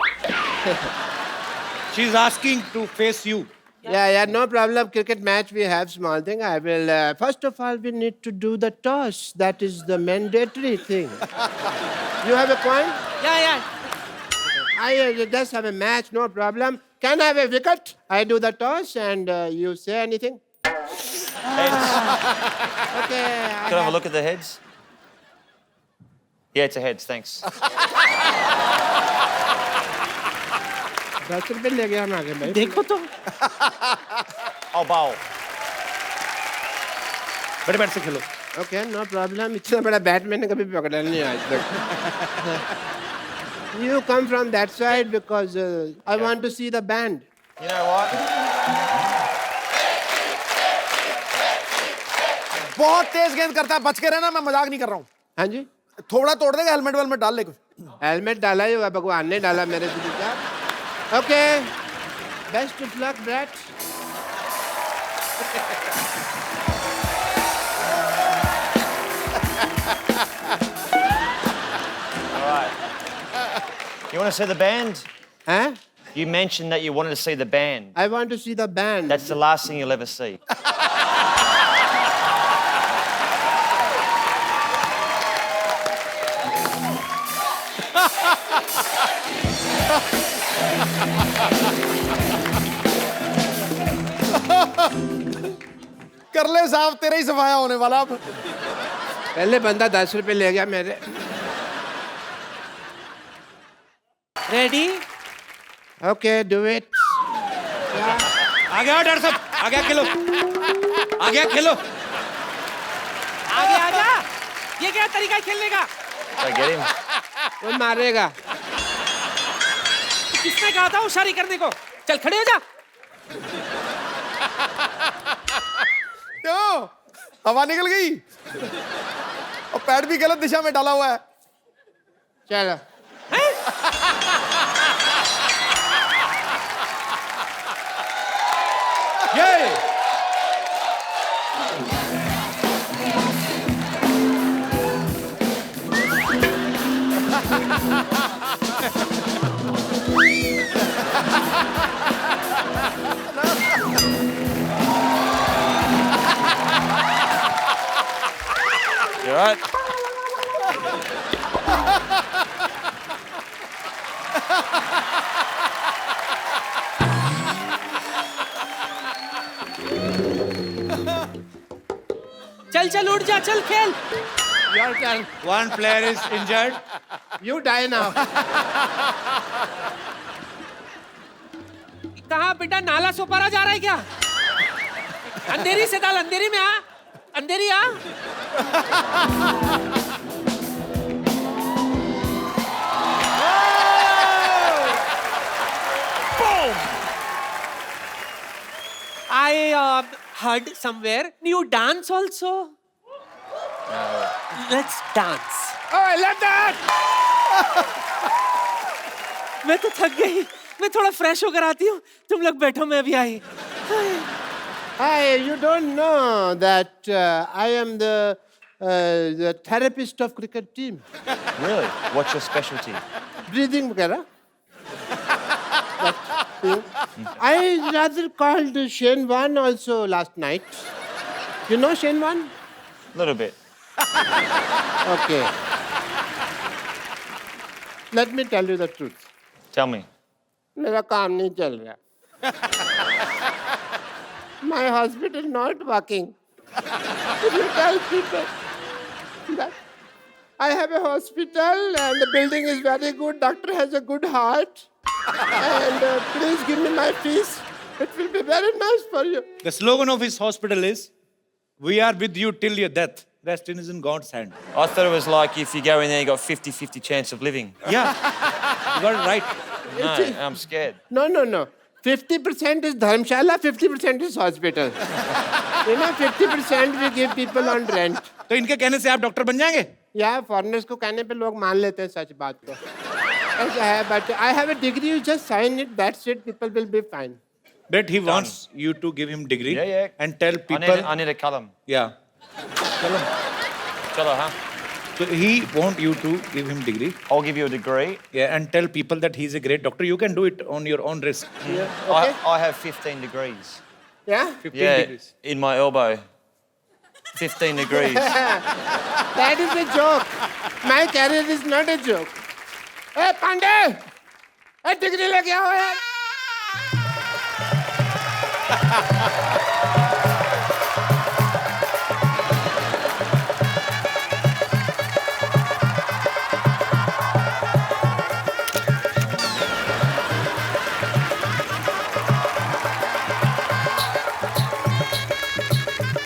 She is asking to face you. Yeah, no problem. Cricket match, we have small thing. I will, first of all, we need to do the toss. That is the mandatory thing. You have a point? Yeah. I just have a match, no problem. Can I have a wicket? I do the toss and you say anything? Heads. Okay. Can I have a look at the heads? Yeah, it's a heads, thanks. 10 रुपए ले गया हम आगे भाई। देखो तो I'll bowl. बड़े bat से खेलो। Okay, no problem. इतना बड़ा बैट मैंने कभी पकड़ा नहीं आज तक। You come from that side because I want to see the band. You know what? बहुत तेज गेंद करता है, बच के रहना, मैं मजाक नहीं कर रहा हूँ। हाँ जी। थोड़ा तोड़ देगा, हेलमेट वेलमेट डाल ले कुछ। हेलमेट डाला ही हुआ, भगवान ने डाला मेरे दिल का। Okay, best of luck brat. All right. You want to see the band? Huh? You mentioned that you wanted to see the band. I want to see the band. That's the last thing you'll ever see. कर ले साहब, तेरा ही सफाया होने वाला अब। पहले बंदा 10 रुपए ले गया मेरे। रेडी? Okay, do it. आ गया डर सब, आ गया खेलो, आ गया खेलो। आगे आजा। ये क्या तरीका है खेलने का? Did I get him? वो मारेगा। किसने कहा था होशियारी करने को? चल खड़े हो जा। क्यों? हवा निकल गई और पैड भी गलत दिशा में डाला हुआ है। चलो। ये You all right? चल चल उठ जा, चल खेल। Your turn. one player is injured. You die now. कहाँ बेटा, नाला सोपारा जा रहा है क्या? अंधेरी से डाल, अंधेरी में आ, अंधेरी आ। I heard somewhere you dance also. Let's dance. Oh, I love that. मैं तो थक गई, मैं थोड़ा फ्रेश होकर आती हूँ, तुम लोग बैठो, मैं अभी आई। Hi, you don't know that I am the therapist of cricket team. Really? What's your specialty? Breathing वगैरह। I rather called Shane Warne also last night. You know Shane Warne? Little bit. Okay. Let me tell you the truth. Tell me. मेरा काम नहीं चल रहा। My hospital not working. If you tell people that I have a hospital and the building is very good, doctor has a good heart, and please give me my fees. It will be Very nice for you. The slogan of his hospital is, "We are with you till your death. Rest is in God's hand." I thought it was like if you go in there, you got 50-50 chance of living. Yeah, you got it right. No, I'm scared. No. 50% is Dharmshala, 50% is hospital. 50% we give people on rent. तो इनके कहने से आप doctor बन जाएंगे? या foreigners को कहने पे लोग मान लेते हैं सच बात को. ऐसा है, but I have a degree, you just sign it, that's it, people will be fine. But he wants you to give him degree Yeah. and tell people. I need a column. Yeah. Chalo, huh? So he want you to give him degree. I'll give you a degree. Yeah, and tell people that he's a great doctor. You can do it on your own risk. Okay? I have 15 degrees. Yeah? 15 degrees. In my elbow. 15 degrees. That is a joke. My career is not a joke. Hey, Pandey! Hey, degree लेके आओ यार.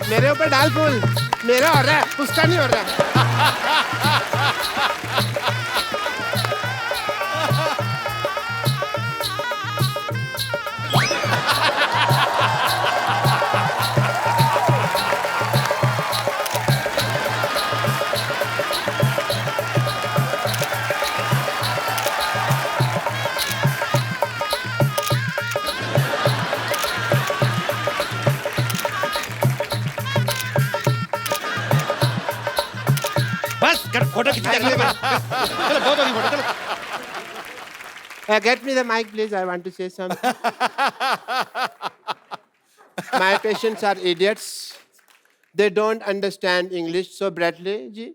मेरे ऊपर डाल फूल. मेरा हो रहा है, उसका नहीं हो रहा है. बस कर फोटो खींच चलो बहुत होगी फोटो चलो. Get me the mic, please. I want to say something. My patients are idiots. They don't understand English. So, Bradley ji,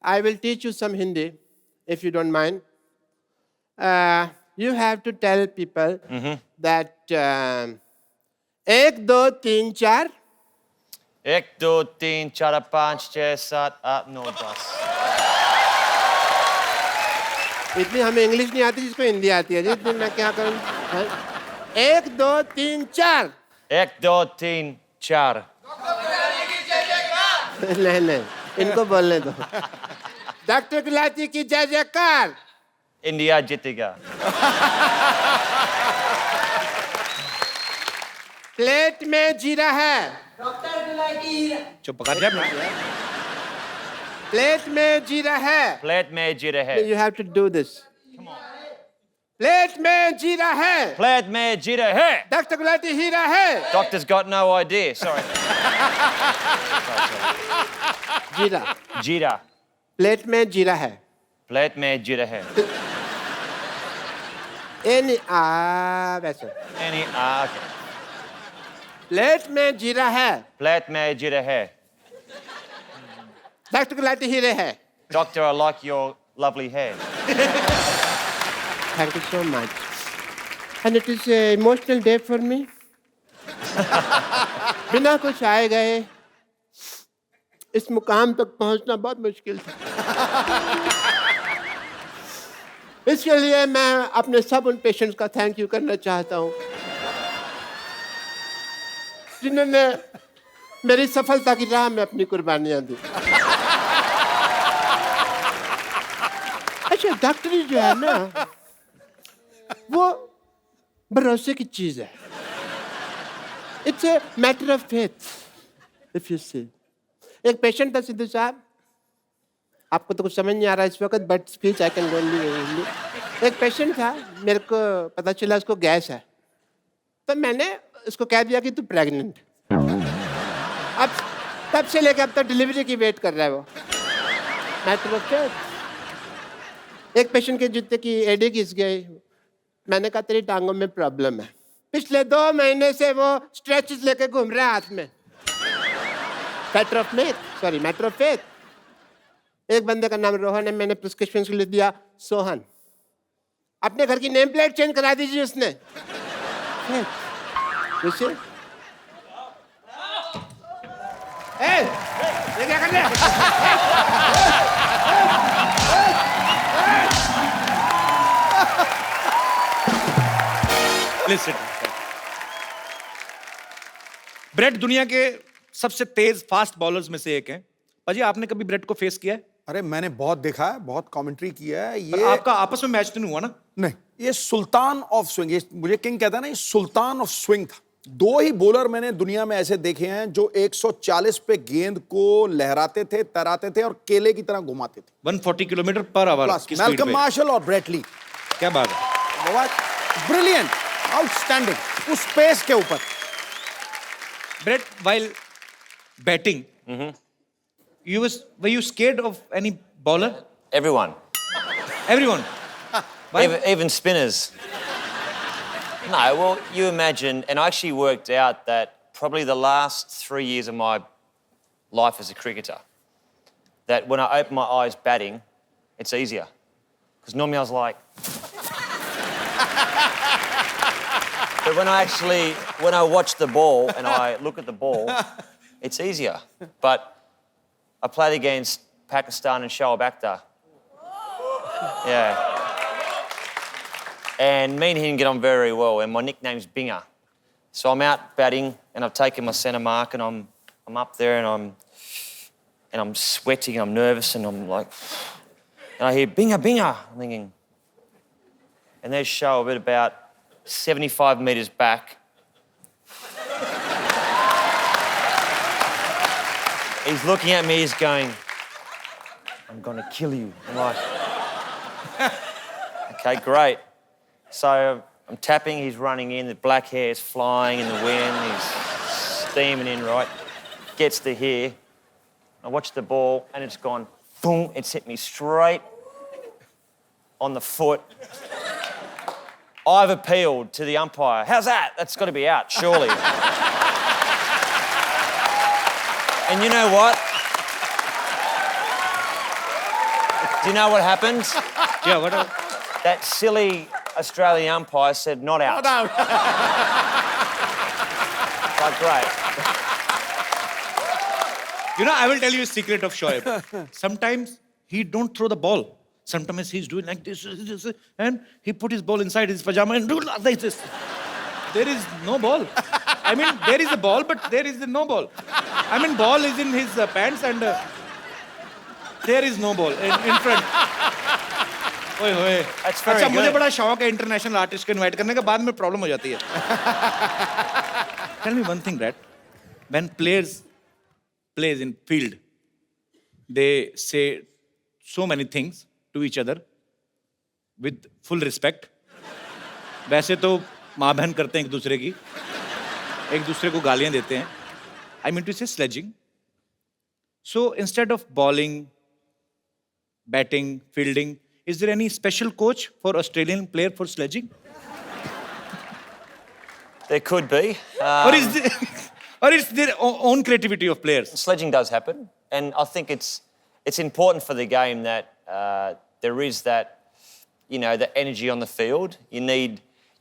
I will teach you some Hindi, if you don't mind. You have to tell people that 1, 2, 3, 4. 1, 2, 3, 4, 5, 6, 7, 8, 9, 10. इतनी हमें English नहीं आती जिसको हिंदी आती है जी. इतनी मैं क्या करूं? 1, 2, 3, 4. 1, 2, 3, 4. नहीं, इनको बोलने दो. डॉक्टर गुलाटी की जय जयकार. India जीतेगा. प्लेट में जीरा है. चुप कर जा. प्लेट में जीरा है. Plate में जीरा है. You have to do this. Plate में जीरा है. Plate में जीरा है. डॉक्टर गुलाटी हीरा है. Doctor's got no idea. Sorry. जीरा. Jeera. प्लेट में जीरा है. Plate में जीरा है. वैसे. Okay. प्लेट में जीरा है. Plate में जीरा है. डॉक्टर गुलाटी हीरे है. Doctor, I like your lovely hair. Thank you so much. And it is an emotional day for me. बिना कुछ आए गए इस मुकाम तक पहुंचना बहुत मुश्किल था. इसके लिए मैं अपने सब उन पेशेंट्स का थैंक यू करना चाहता हूं जिन्होंने मेरी सफलता की राह में अपनी कुर्बानियां दी. अच्छा, डॉक्टरी जो है ना वो भरोसे की चीज है. It's a matter of faith. If you see, एक पेशेंट था सिद्धू साहब, आपको तो कुछ समझ नहीं आ रहा इस वक्त, but speech I can only. एक पेशेंट था, मेरे को पता चला उसको गैस है, तो मैंने उसको कह दिया कि तू प्रेग्नेंट. अब तब से लेकर अब तक डिलीवरी की वेट कर रहा है वो. Matter of faith. एक पेशेंट के जूते की एडी घिस गई. मैंने कहा तेरी टांगों में प्रॉब्लम है. पिछले 2 महीने से वो स्ट्रेचेस लेके घूम रहा है हाथ में. Matter of faith. एक बंदे का नाम रोहन है, मैंने प्रिस्क्रिप्शन के लिए दिया सोहन. अपने घर की नेम प्लेट चेंज करा दीजिए उसने. ये क्या कर रहे हैं? Listen. ब्रेट दुनिया के सबसे तेज फास्ट बॉलर्स में से एक हैं। पाजी आपने कभी ब्रेट को फेस किया है? अरे मैंने बहुत देखा है, बहुत कमेंट्री किया है। पर ये आपका आपस में मैच तो नहीं हुआ ना? नहीं, ये सुल्तान ऑफ स्विंग, ये मुझे किंग कहता है ना, ये सुल्तान ऑफ स्विंग था। दो ही बॉलर मैंने दुनिया में ऐसे देखे हैं जो 140 पे गेंद को लहराते थे, तैराते थे और केले की तरह घुमाते थे। 140 किलोमीटर पर आवर की स्पीड मैल्कम पे। मार्शल और ब्रेट ली। क्या बात है। ब्रिलियंट, आउटस्टैंडिंग, उस पेस के ऊपर। Brett, while batting, were you scared of any bowler? Everyone. Everyone. Why? Even spinners. No, well, you imagine, and I actually worked out that probably the last 3 years of my life as a cricketer, that when I open my eyes batting, it's easier. Because normally I was like... But when I watch the ball and I look at the ball, it's easier. But I played against Pakistan and Shoaib Akhtar. Yeah. And me and him get on very well, and my nickname's Binger. So I'm out batting, and I've taken my centre mark, and I'm up there, and I'm sweating, and I'm nervous, and I'm like, and I hear Binger, Binger. I'm thinking, and there's Shoaib at about 75 metres back. He's looking at me, he's going, I'm gonna kill you. I'm like, okay, great. So I'm tapping, he's running in, the black hair is flying in the wind, he's steaming in, right? Gets to here. I watch the ball and it's gone, boom, it's hit me straight on the foot. I've appealed to the umpire. How's that? That's got to be out, surely. And you know what? Do you know what happened? Yeah, what? That silly Australian umpire said not out. Not out. Like, great. You know, I will tell you a secret of Shoaib. Sometimes he don't throw the ball. Sometimes he's doing like this, and he put his ball inside his pajama and do like this. There is no ball. I mean, there is a ball, but there is no ball. I mean, ball is in his pants and there is no ball in front. ओए होए। That's very अच्छा, मुझे good. बड़ा शौक है international artist को invite करने का, बाद में प्रॉब्लम हो जाती है। Tell me one thing, Brett. When players plays in field, they say so many things to each other with full respect. वैसे तो माँ बहन करते हैं एक दूसरे को गालियां देते हैं. I mean to say sledging. So instead of bowling, batting, fielding, is there any special coach for Australian player for sledging? There could be. Or it's their own creativity of players? Sledging does happen, and I think it's important for the game that there is that, you know, the energy on the field.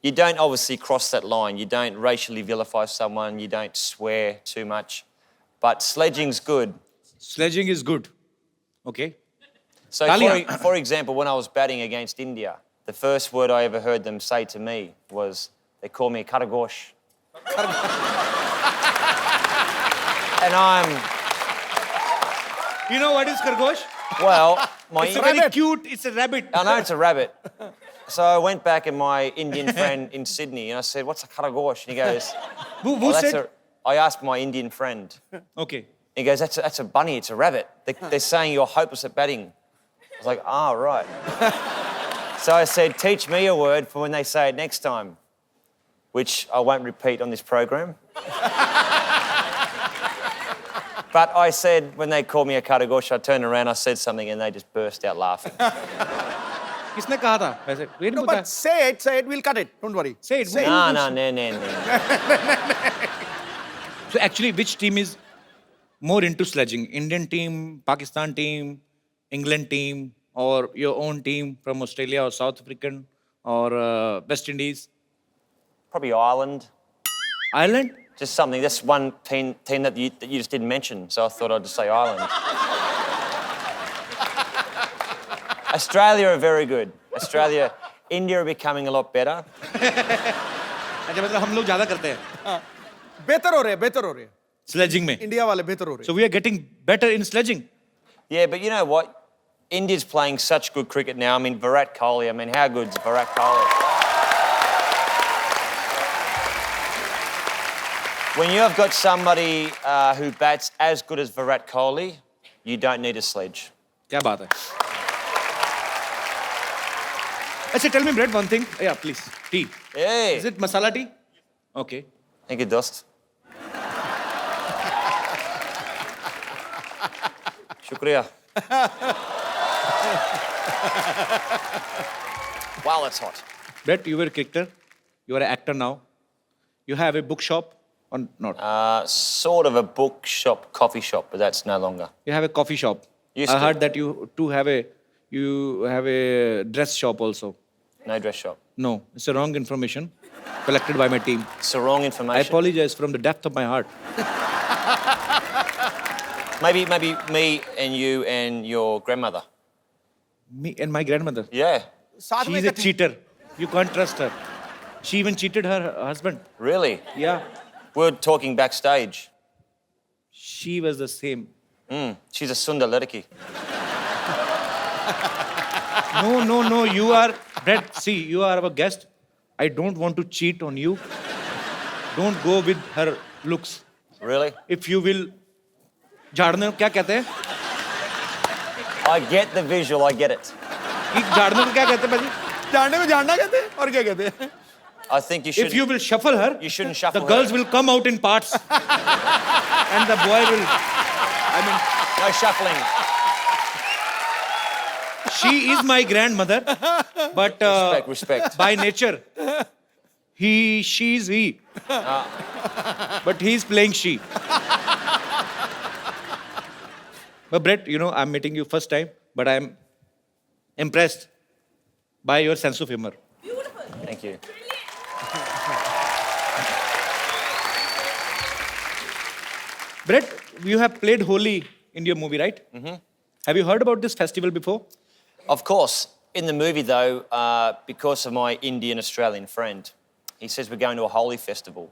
You don't obviously cross that line. You don't racially vilify someone. You don't swear too much. But sledging's good. Sledging is good. Okay. So, for example, when I was batting against India, the first word I ever heard them say to me was, they call me Karagosh. And You know what is Khargosh? well, It's a very cute, it's a rabbit. I know it's a rabbit. So I went back and my Indian friend in Sydney, and I said, what's a Karagosh? And he goes, Who said? I asked my Indian friend. Okay. He goes, that's a bunny, it's a rabbit. They're saying you're hopeless at batting. I was like, right. So I said, teach me a word for when they say it next time, which I won't repeat on this program. But I said, when they called me a Karagosh, I turned around, I said something, and they just burst out laughing. किसने कहा था वैसे? Wait, No, but say it, we'll cut it. Don't worry. Say it. No. So actually, which team is more into sledging? Indian team, Pakistan team, England team, or your own team from Australia or South African or West Indies? Probably Ireland. Ireland? Just something. That's one team that you just didn't mention, so I thought I'd just say Ireland. Australia are very good. India are becoming a lot better. अच्छा मतलब हम लोग ज़्यादा करते हैं. बेहतर हो रहे हैं, बेहतर हो रहे हैं। स्लेजिंग में। इंडिया वाले बेहतर हो रहे हैं। So we are getting better in sledging. Yeah, but you know what? India's playing such good cricket now. I mean, Virat Kohli. I mean, how good's Virat Kohli? When you have got somebody who bats as good as Virat Kohli, you don't need a sledge. क्या बात है? अच्छा, tell me, Brett, one thing. Yeah, please. Tea. Hey. Is it masala tea? Okay. Thank you, Dost. Shukriya. Wow, that's hot. Brett, you were a cricketer. You are an actor now. You have a bookshop or not? Sort of a bookshop, coffee shop, but that's no longer. You have a coffee shop. Used I to. heard that you too have a dress shop also. No dress shop. No, it's a wrong information collected by my team. It's the wrong I information. apologize from the depth of my heart. Maybe me and you and your grandmother. Me and my grandmother. Yeah. साथ में She's a cheater. You can't trust her. She even cheated her husband. Really? Yeah. We were talking backstage. She was the same. She's a Sundar Ladaki. No. You are, Brett, see, you are our guest. I don't want to cheat on you. Don't go with her looks. Really? If you will, झाड़ने को क्या कहते हैं? I get the visual, I get it. कि झाड़ने को क्या कहते हैं भाजी? जानने में जानना कहते हैं और क्या कहते हैं? I think you should. If you will shuffle her, You shouldn't shuffle the her. girls will come out in parts, and the boy will. I mean, No shuffling. she is my grandmother, but Respect. by nature, she is he. But he is playing she. But Brett, you know, I'm meeting you first time, but I'm impressed by your sense of humor. Thank you. Brett, you have played Holi in your movie, right? Mm-hmm. Have you heard about this festival before? Of course. In the movie, though, because of my Indian Australian friend, he says we're going to a Holi festival.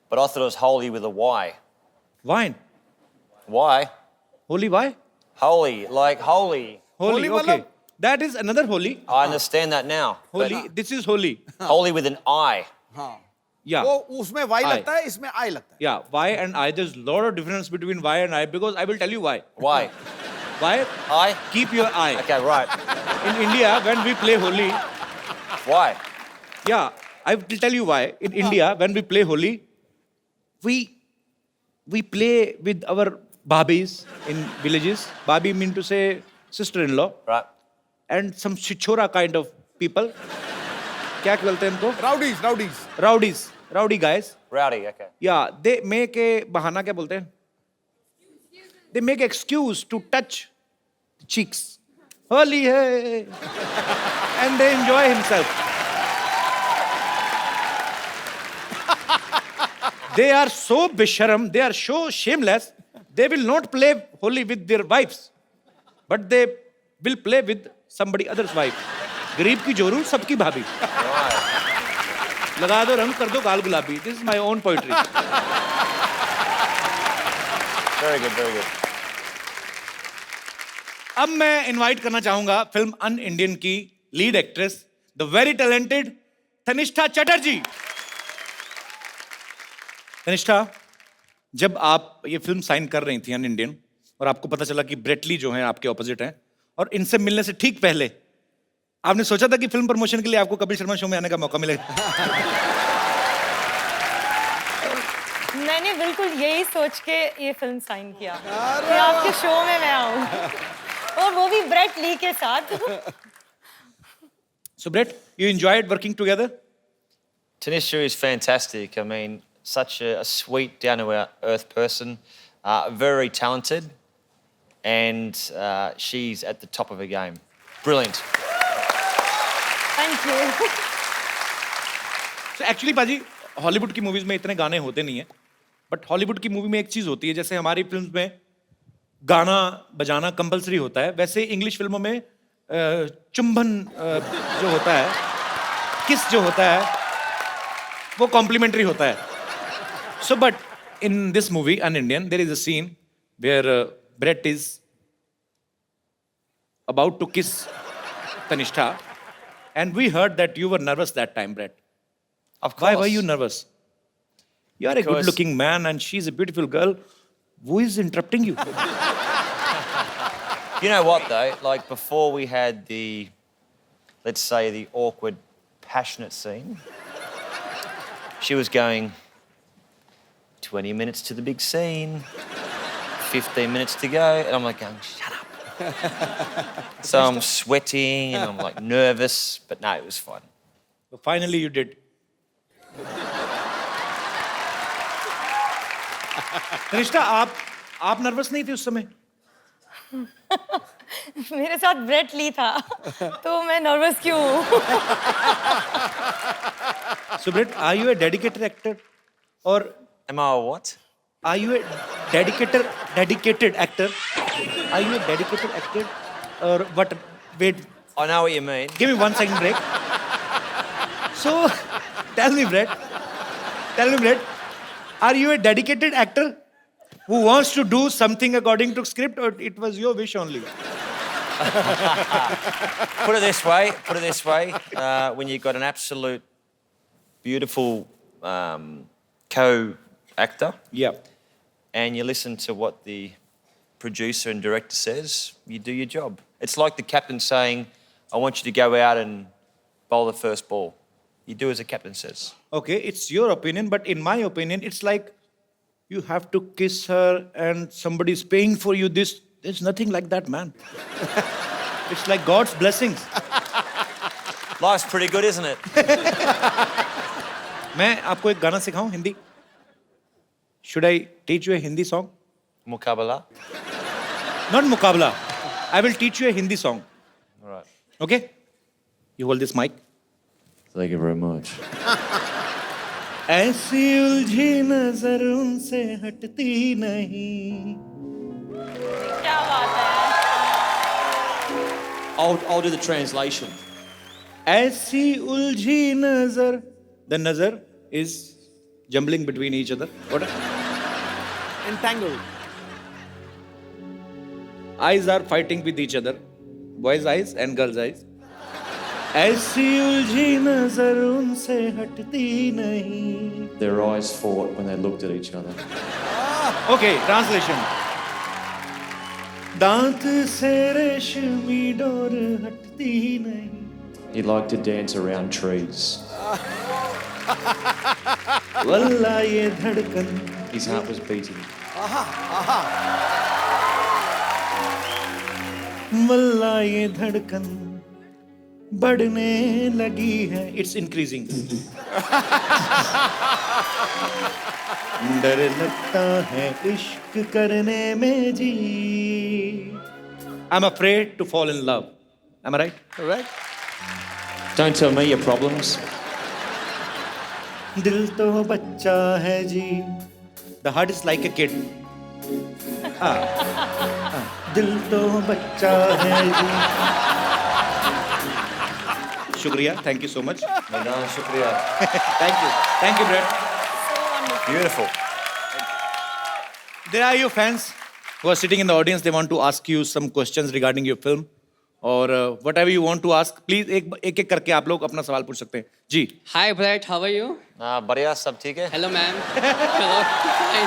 But I thought it was Holi with a Y. Wine. Why? Holi, why? Holy, like holy. Holy, Holi okay. matlab? That is another Holi. I understand that now. but Holi, this is Holi. Holy with an I. हाँ Yeah. वो उसमें Y I. लगता है, इसमें आई लगता है। Yeah, Y and I, there's a lot of difference between Y and I because I will tell you why. Why? Why? I? Keep your eye. Okay, right. In India, when we play Holi, Why? yeah, I will tell you why. In India, when we play Holi, we play with our babis in villages. Babi mean to say sister-in-law. Right. And some chichora kind of people. क्या बोलते हैं इनको? Rowdies Rowdy guys. Rowdy, okay. Yeah, they make a बहाना क्या बोलते हैं? They make excuse to touch cheeks. Holi hai. And they enjoy himself. They are so bisharam, they are so shameless, they will not play Holi with their wives. But they will play with somebody else's wife. गरीब की जोरू सबकी भाभी. लगा दो रंग कर दो गाल गुलाबी. This is my own poetry. Very good, very good. अब मैं इनवाइट करना चाहूंगा फिल्म अन इंडियन की lead actress the very talented Tanishtha Chatterjee. Tanishtha, जब आप ये फिल्म साइन कर रही थी अन इंडियन और आपको पता चला कि ब्रेटली जो हैं आपके ऑपोजिट हैं और इनसे मिलने से ठीक पहले आपने सोचा था कि फिल्म प्रमोशन के लिए आपको कपिल शर्मा शो में आने का मौका मिलेगा? मैंने बिल्कुल यही सोच के ये फिल्म साइन किया कि आपके शो में मैं आऊं और वो भी ब्रेट ली के साथ. So Brett, you enjoyed working together? Tanisha is fantastic. I mean, such a sweet, down-to-earth person, very talented, and she's at the top of her game. Brilliant. Thank you. So actually पाजी Hollywood की movies में इतने गाने होते नहीं है, but Hollywood की movie में एक चीज होती है, जैसे हमारी फिल्म में गाना बजाना कंपलसरी होता है, वैसे इंग्लिश फिल्मों में चुंबन जो होता है, किस जो होता है, वो कॉम्प्लीमेंट्री होता है. So, but in this movie, An Indian, there is a scene where Brett is about to kiss Tanishta, and we heard that you were nervous that time, Brett. Of course. Why were you nervous? You are a Because- good-looking man, and she's a beautiful girl. Who is interrupting you? You know what, though? Like, before we had the, let's say, the awkward, passionate scene, she was going, 20 minutes to the big scene, 15 minutes to go, and I'm like going, shut up. So I'm sweating and I'm like nervous, but no, it was fun. So finally, you did. Tanishtha, आप nervous नहीं थे उस समय? मेरे साथ Brett Lee था तो मैं नर्वस क्यों हूँ? So Brett, are you a dedicated actor, or Am I a what? are you a dedicated actor? Are you a dedicated actor, or what? Wait, I know what you mean. give me 1 second break. So, tell me, Brett, are you a dedicated actor who wants to do something according to script, or it was your wish only? Put it this way, when you've got an absolute beautiful co-actor Yeah. and you listen to what the producer and director says, you do your job. It's like the captain saying, I want you to go out and bowl the first ball. You do as the captain says. Okay, it's your opinion, but in my opinion, it's like you have to kiss her and somebody's paying for you this. There's nothing like that, man. It's like God's blessings. Life's pretty good, isn't it? मैं आपको एक गाना सिखाऊं Hindi? Should I teach you a Hindi song? Mukabala. Not मुकाबला. I will teach you a Hindi song. All right. Okay? You hold this mic. Thank you very much. ऐसी उलझी नजर उनसे हटती नहीं. क्या बात है? I'll do the translation. ऐसी उलझी नजर. The nazar is jumbling between each other. What? Entangled. Eyes are fighting with each other. Boys' eyes and girls' eyes. ऐसी उलझी नजर उनसे हटती नहीं. Their eyes fought when they looked at each other. Okay, translation. दांत से रेशमी door हटती नहीं. He liked to dance around trees. वल्ला ये धड़कन. His heart was beating. वल्ला ये धड़कन बढ़ने लगी है. It's increasing. डर लगता है इश्क करने में जी. I'm afraid to fall in love. Am I right? Correct. Don't tell me your problems. दिल तो बच्चा है जी. The heart is like a kid. दिल तो बच्चा है जी. शुक्रिया. Thank you so much. No, shukriya. Thank you, Brett. Beautiful. There are your fans who are sitting in the audience. They want to ask you some questions regarding your film, or whatever you want to ask. Please एक एक करके आप लोग अपना सवाल पूछ सकते हैं. जी. Hi Brett, how are you? बढ़िया, सब ठीक है? Hello ma'am. Hello. Hi.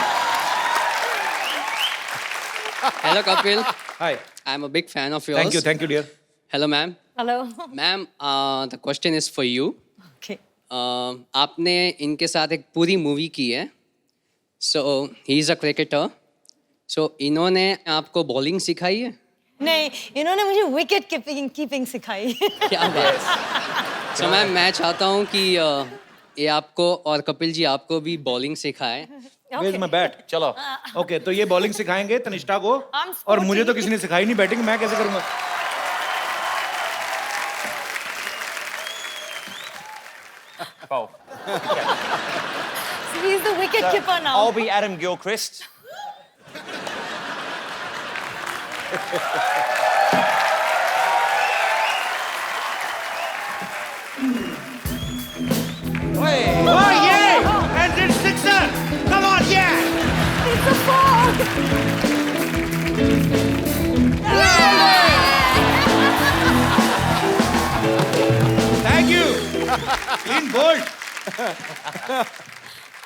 Hello Kapil. Hi. I'm a big fan of yours. Thank you, dear. Hello ma'am. Hello. Ma'am, the question is for you. Okay. आपने इनके साथ एक पूरी movie की है. So he is a cricketer. So इन्होंने आपको bowling सिखाई है? नहीं, इन्होंने मुझे विकेट कीपिंग सिखाई. क्या बात. So मैम, मैं चाहता हूँ कि ये आपको और कपिल जी आपको भी बॉलिंग सिखाए. Where's my bat? चलो. Okay, तो ये बॉलिंग सिखाएंगे तनिष्ठा को. I'm और मुझे तो sporty. किसी ने सिखाई नहीं बैटिंग. मैं कैसे करूंगा? Bowl. So he's the wicket keeper now. I'll be Adam Gilchrist. Oh yeah! And it's sixer. Come on.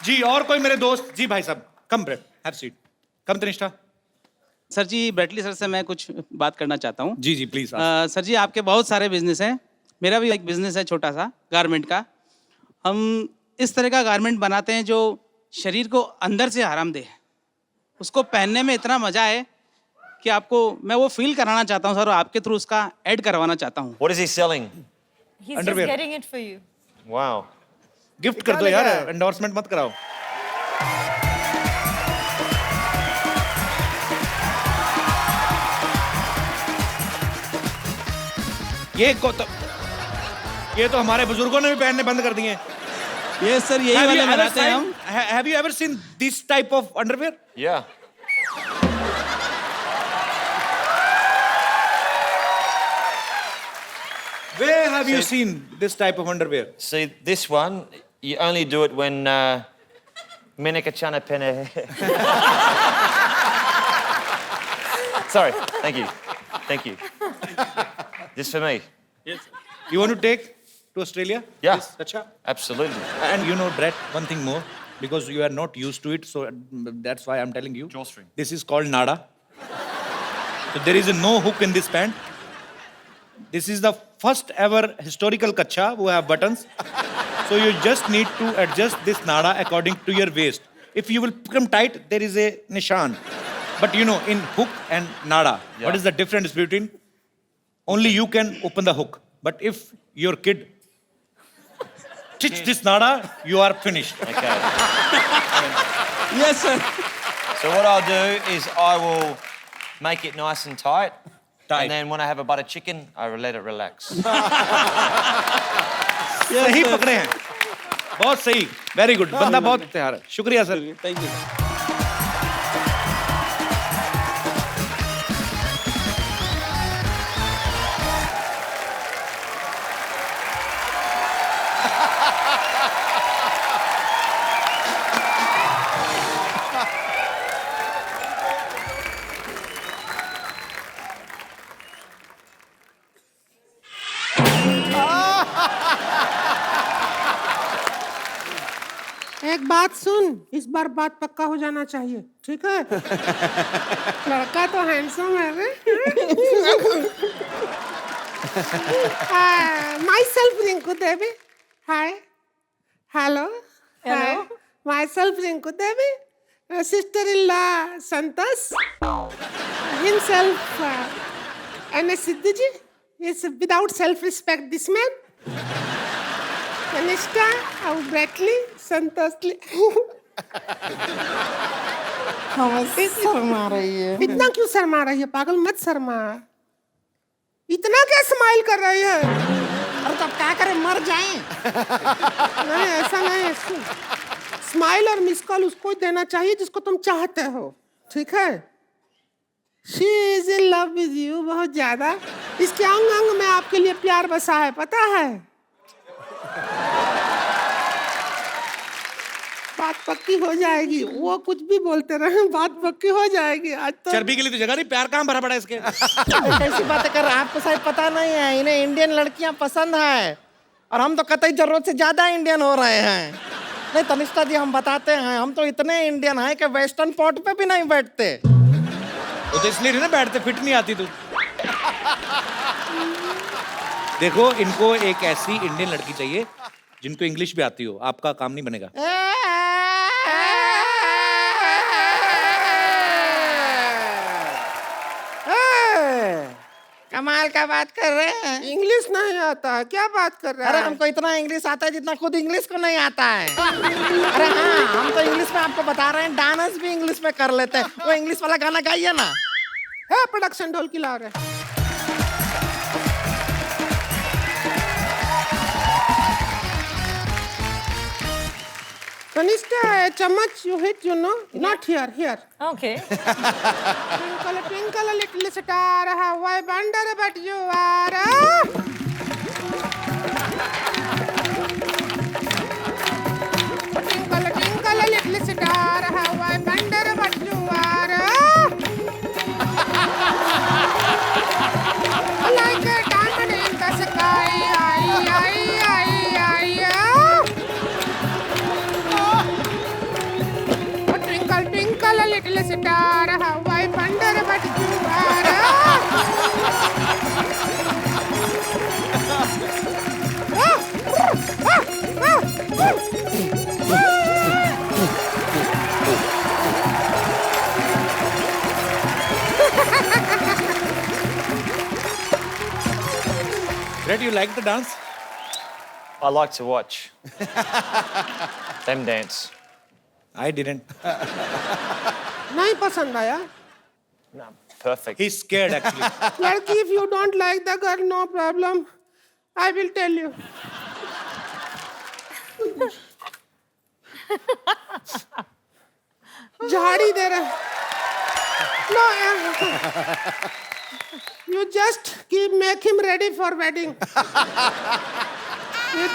जी और कोई मेरे दोस्त जी भाई साहब come Brad have seat come Tanishtha sir ji Brett Lee sir से मैं कुछ बात करना चाहता हूँ। जी जी प्लीज सर जी आपके बहुत सारे बिजनेस हैं, मेरा भी एक बिजनेस है छोटा सा गारमेंट का। हम इस तरह का गारमेंट बनाते हैं जो शरीर को अंदर से आराम दे, उसको पहनने में इतना मजा है कि आपको मैं वो फील कराना चाहता हूँ सर, और आपके थ्रू उसका ऐड करवाना चाहता हूँ। What is he selling? He's just Underwear. getting it for you. Wow. Gift कर दो यार, एंडोर्समेंट मत कराओ। ये तो हमारे बुजुर्गों ने भी पहनने बंद कर दिए हैं। ये सर यही वाले बनाते हैं हम। Have you ever seen this type of underwear? Yeah. Where have you seen this type of underwear? See, this one, you only do it when Meneka Chana Pene. Sorry, thank you. Thank you. Just for me. Yes. You want to take to Australia? Yeah. Yes, Acha. Absolutely. And you know, Brett, one thing more, because you are not used to it, so that's why I'm telling you. Drawstring. This is called nada. So there is no hook in this pant. This is the first ever historical kacha who have buttons. So you just need to adjust this nada according to your waist. If you will become tight, there is a nishan. But you know, in hook and nada, what is the difference between? Only you can open the hook. But if your kid stitch this nada, you are finished. Okay. Yes, sir. So what I'll do is I will make it nice and tight. And then when I have a butter chicken, I will let it relax. सही पकड़े हैं, बहुत सही, very good, बंदा बहुत तैयार है, शुक्रिया सर। Thank you. एक बात सुन, इस बार बात पक्का हो जाना चाहिए, ठीक है? लड़का तो हैंडसम है रे। Myself Rinku Devi, hi, hello, Hello. Myself Rinku Devi, sister in law Santosh, himself N Sidhu ji, is without self respect this man, Kanishtha और ब्रेटली संतोषली। हमें शर्मा रही है। इतना क्यों शर्मा रही है? पागल मत शर्मा। इतना क्या स्माइल कर रही है? अरे तो क्या करें, मर जाएं? नहीं ऐसा नहीं है। स्माइल और मिस कॉल उसको ही देना चाहिए जिसको तुम चाहते हो, ठीक है? She is in love with you बहुत ज्यादा। इसके अंग अंग में आपके लिए प्यार बसा है, पता है? बात पक्की हो जाएगी, वो कुछ भी बोलते रहे, बात पक्की हो जाएगी। आज तो चर्बी के लिए तो जगह नहीं, प्यार कहाँ भरा पड़ा है इसके? कैसी बातें कर रहे हैं? आपको शायद पता नहीं है, इन्हें इंडियन लड़कियां पसंद है और हम तो कतई जरूरत से ज्यादा इंडियन हो रहे हैं। नहीं तनिष्ठा जी, हम बताते हैं, हम तो इतने इंडियन हैं कि वेस्टर्न पॉट पे भी नहीं बैठते। वो तो इसलिए नहीं ना बैठते, फिट नहीं आती तू। देखो, इनको एक ऐसी इंडियन लड़की चाहिए जिनको इंग्लिश भी आती हो, आपका काम नहीं बनेगा। कमाल का बात कर रहे हैं। इंग्लिश नहीं आता है, क्या बात कर रहे अरे हैं? हमको इतना इंग्लिश आता है जितना खुद इंग्लिश को नहीं आता है। अरे हाँ, हम तो इंग्लिश में आपको बता रहे हैं, डांस भी इंग्लिश में कर लेते हैं। वो इंग्लिश वाला गाना गाइए ना। है प्रोडक्शन ढोल की ला रहे। Kanishka, चम्मच you hit, you know, not here, here. Okay. Twinkle, twinkle, little star, how I wonder but you are. Twinkle, twinkle, little star, how I wonder but you are. Like a diamond in the sky, little star, how I wonder what you Brett, you like the dance? I like to watch them dance. I didn't. नहीं पसंद आया? No, perfect. He's scared actually. लड़की, if you don't like the girl, no problem. I will tell you. झाड़ी दे रहा. No. You just make him ready for wedding.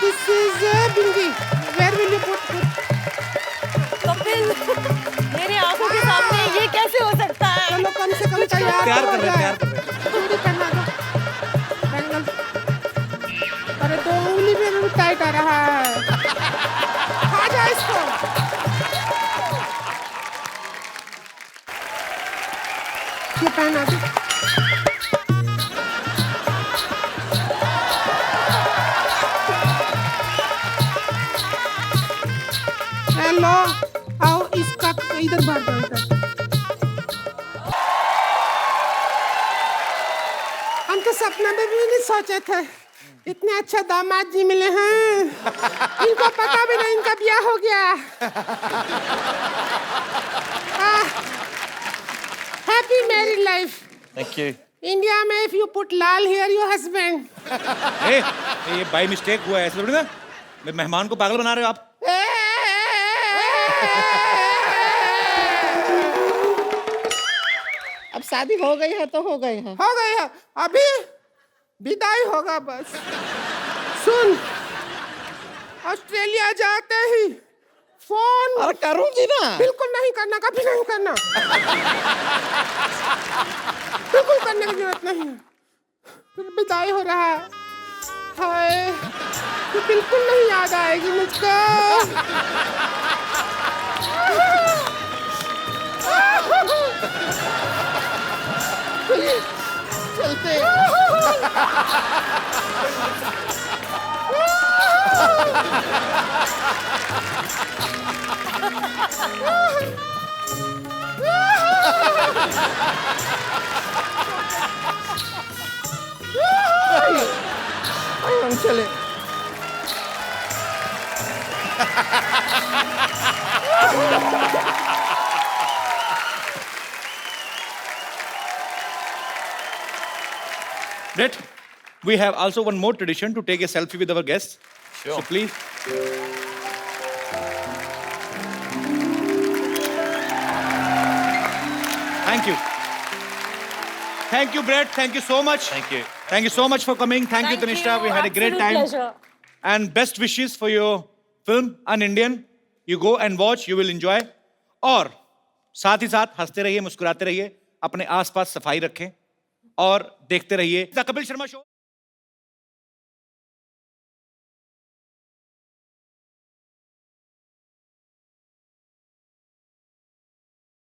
This is Bingi. Where will you put? Kapil, मेरे आंखों के सामने ये कैसे हो सकता है? चलो कम से कम तैयार प्यार तो कर हो रहे, जाए. प्यार कर रहे. चूड़ी पहना दो. बैंगल. अरे 2 उंगली में भी टाइट आ रहा है. खा जा इसको. ये पहना दो. हेलो, आओ इसका इधर भर दो इधर. हम तो सपना में भी नहीं सोचे थे इतने अच्छा दामाद जी मिले हैं. इनको पता भी नहीं इनका ब्याह हो गया. Happy married life. Thank you. India में if you put Lal here your husband. ये बाय मिस्टेक हुआ है, ऐसे थोड़ी ना. मेहमान को पागल बना रहे हो आप. अब शादी हो गई है तो हो गई है. हो गई है. अभी विदाई होगा बस. सुन, ऑस्ट्रेलिया जाते ही फोन. अरे करूंगी ना. बिल्कुल नहीं करना, कभी नहीं करना. बिल्कुल करने की जरूरत नहीं. फिर विदाई हो रहा है. हाय, तो बिल्कुल नहीं याद आएगी मुझको. चलते. हम चले. Brett, we have also one more tradition to take a selfie with our guests. Sure. So please. Thank you. Thank you, Brett. Thank you so much. Thank you. Thank you so much for coming. Thank you, Tanishta. We had a great Absolute time. pleasure. And best wishes for your film, An Indian. You go and watch, you will enjoy. और साथ ही साथ हंसते रहिए, मुस्कुराते रहिए, अपने आसपास सफाई रखें और देखते रहिए द कपिल शर्मा शो.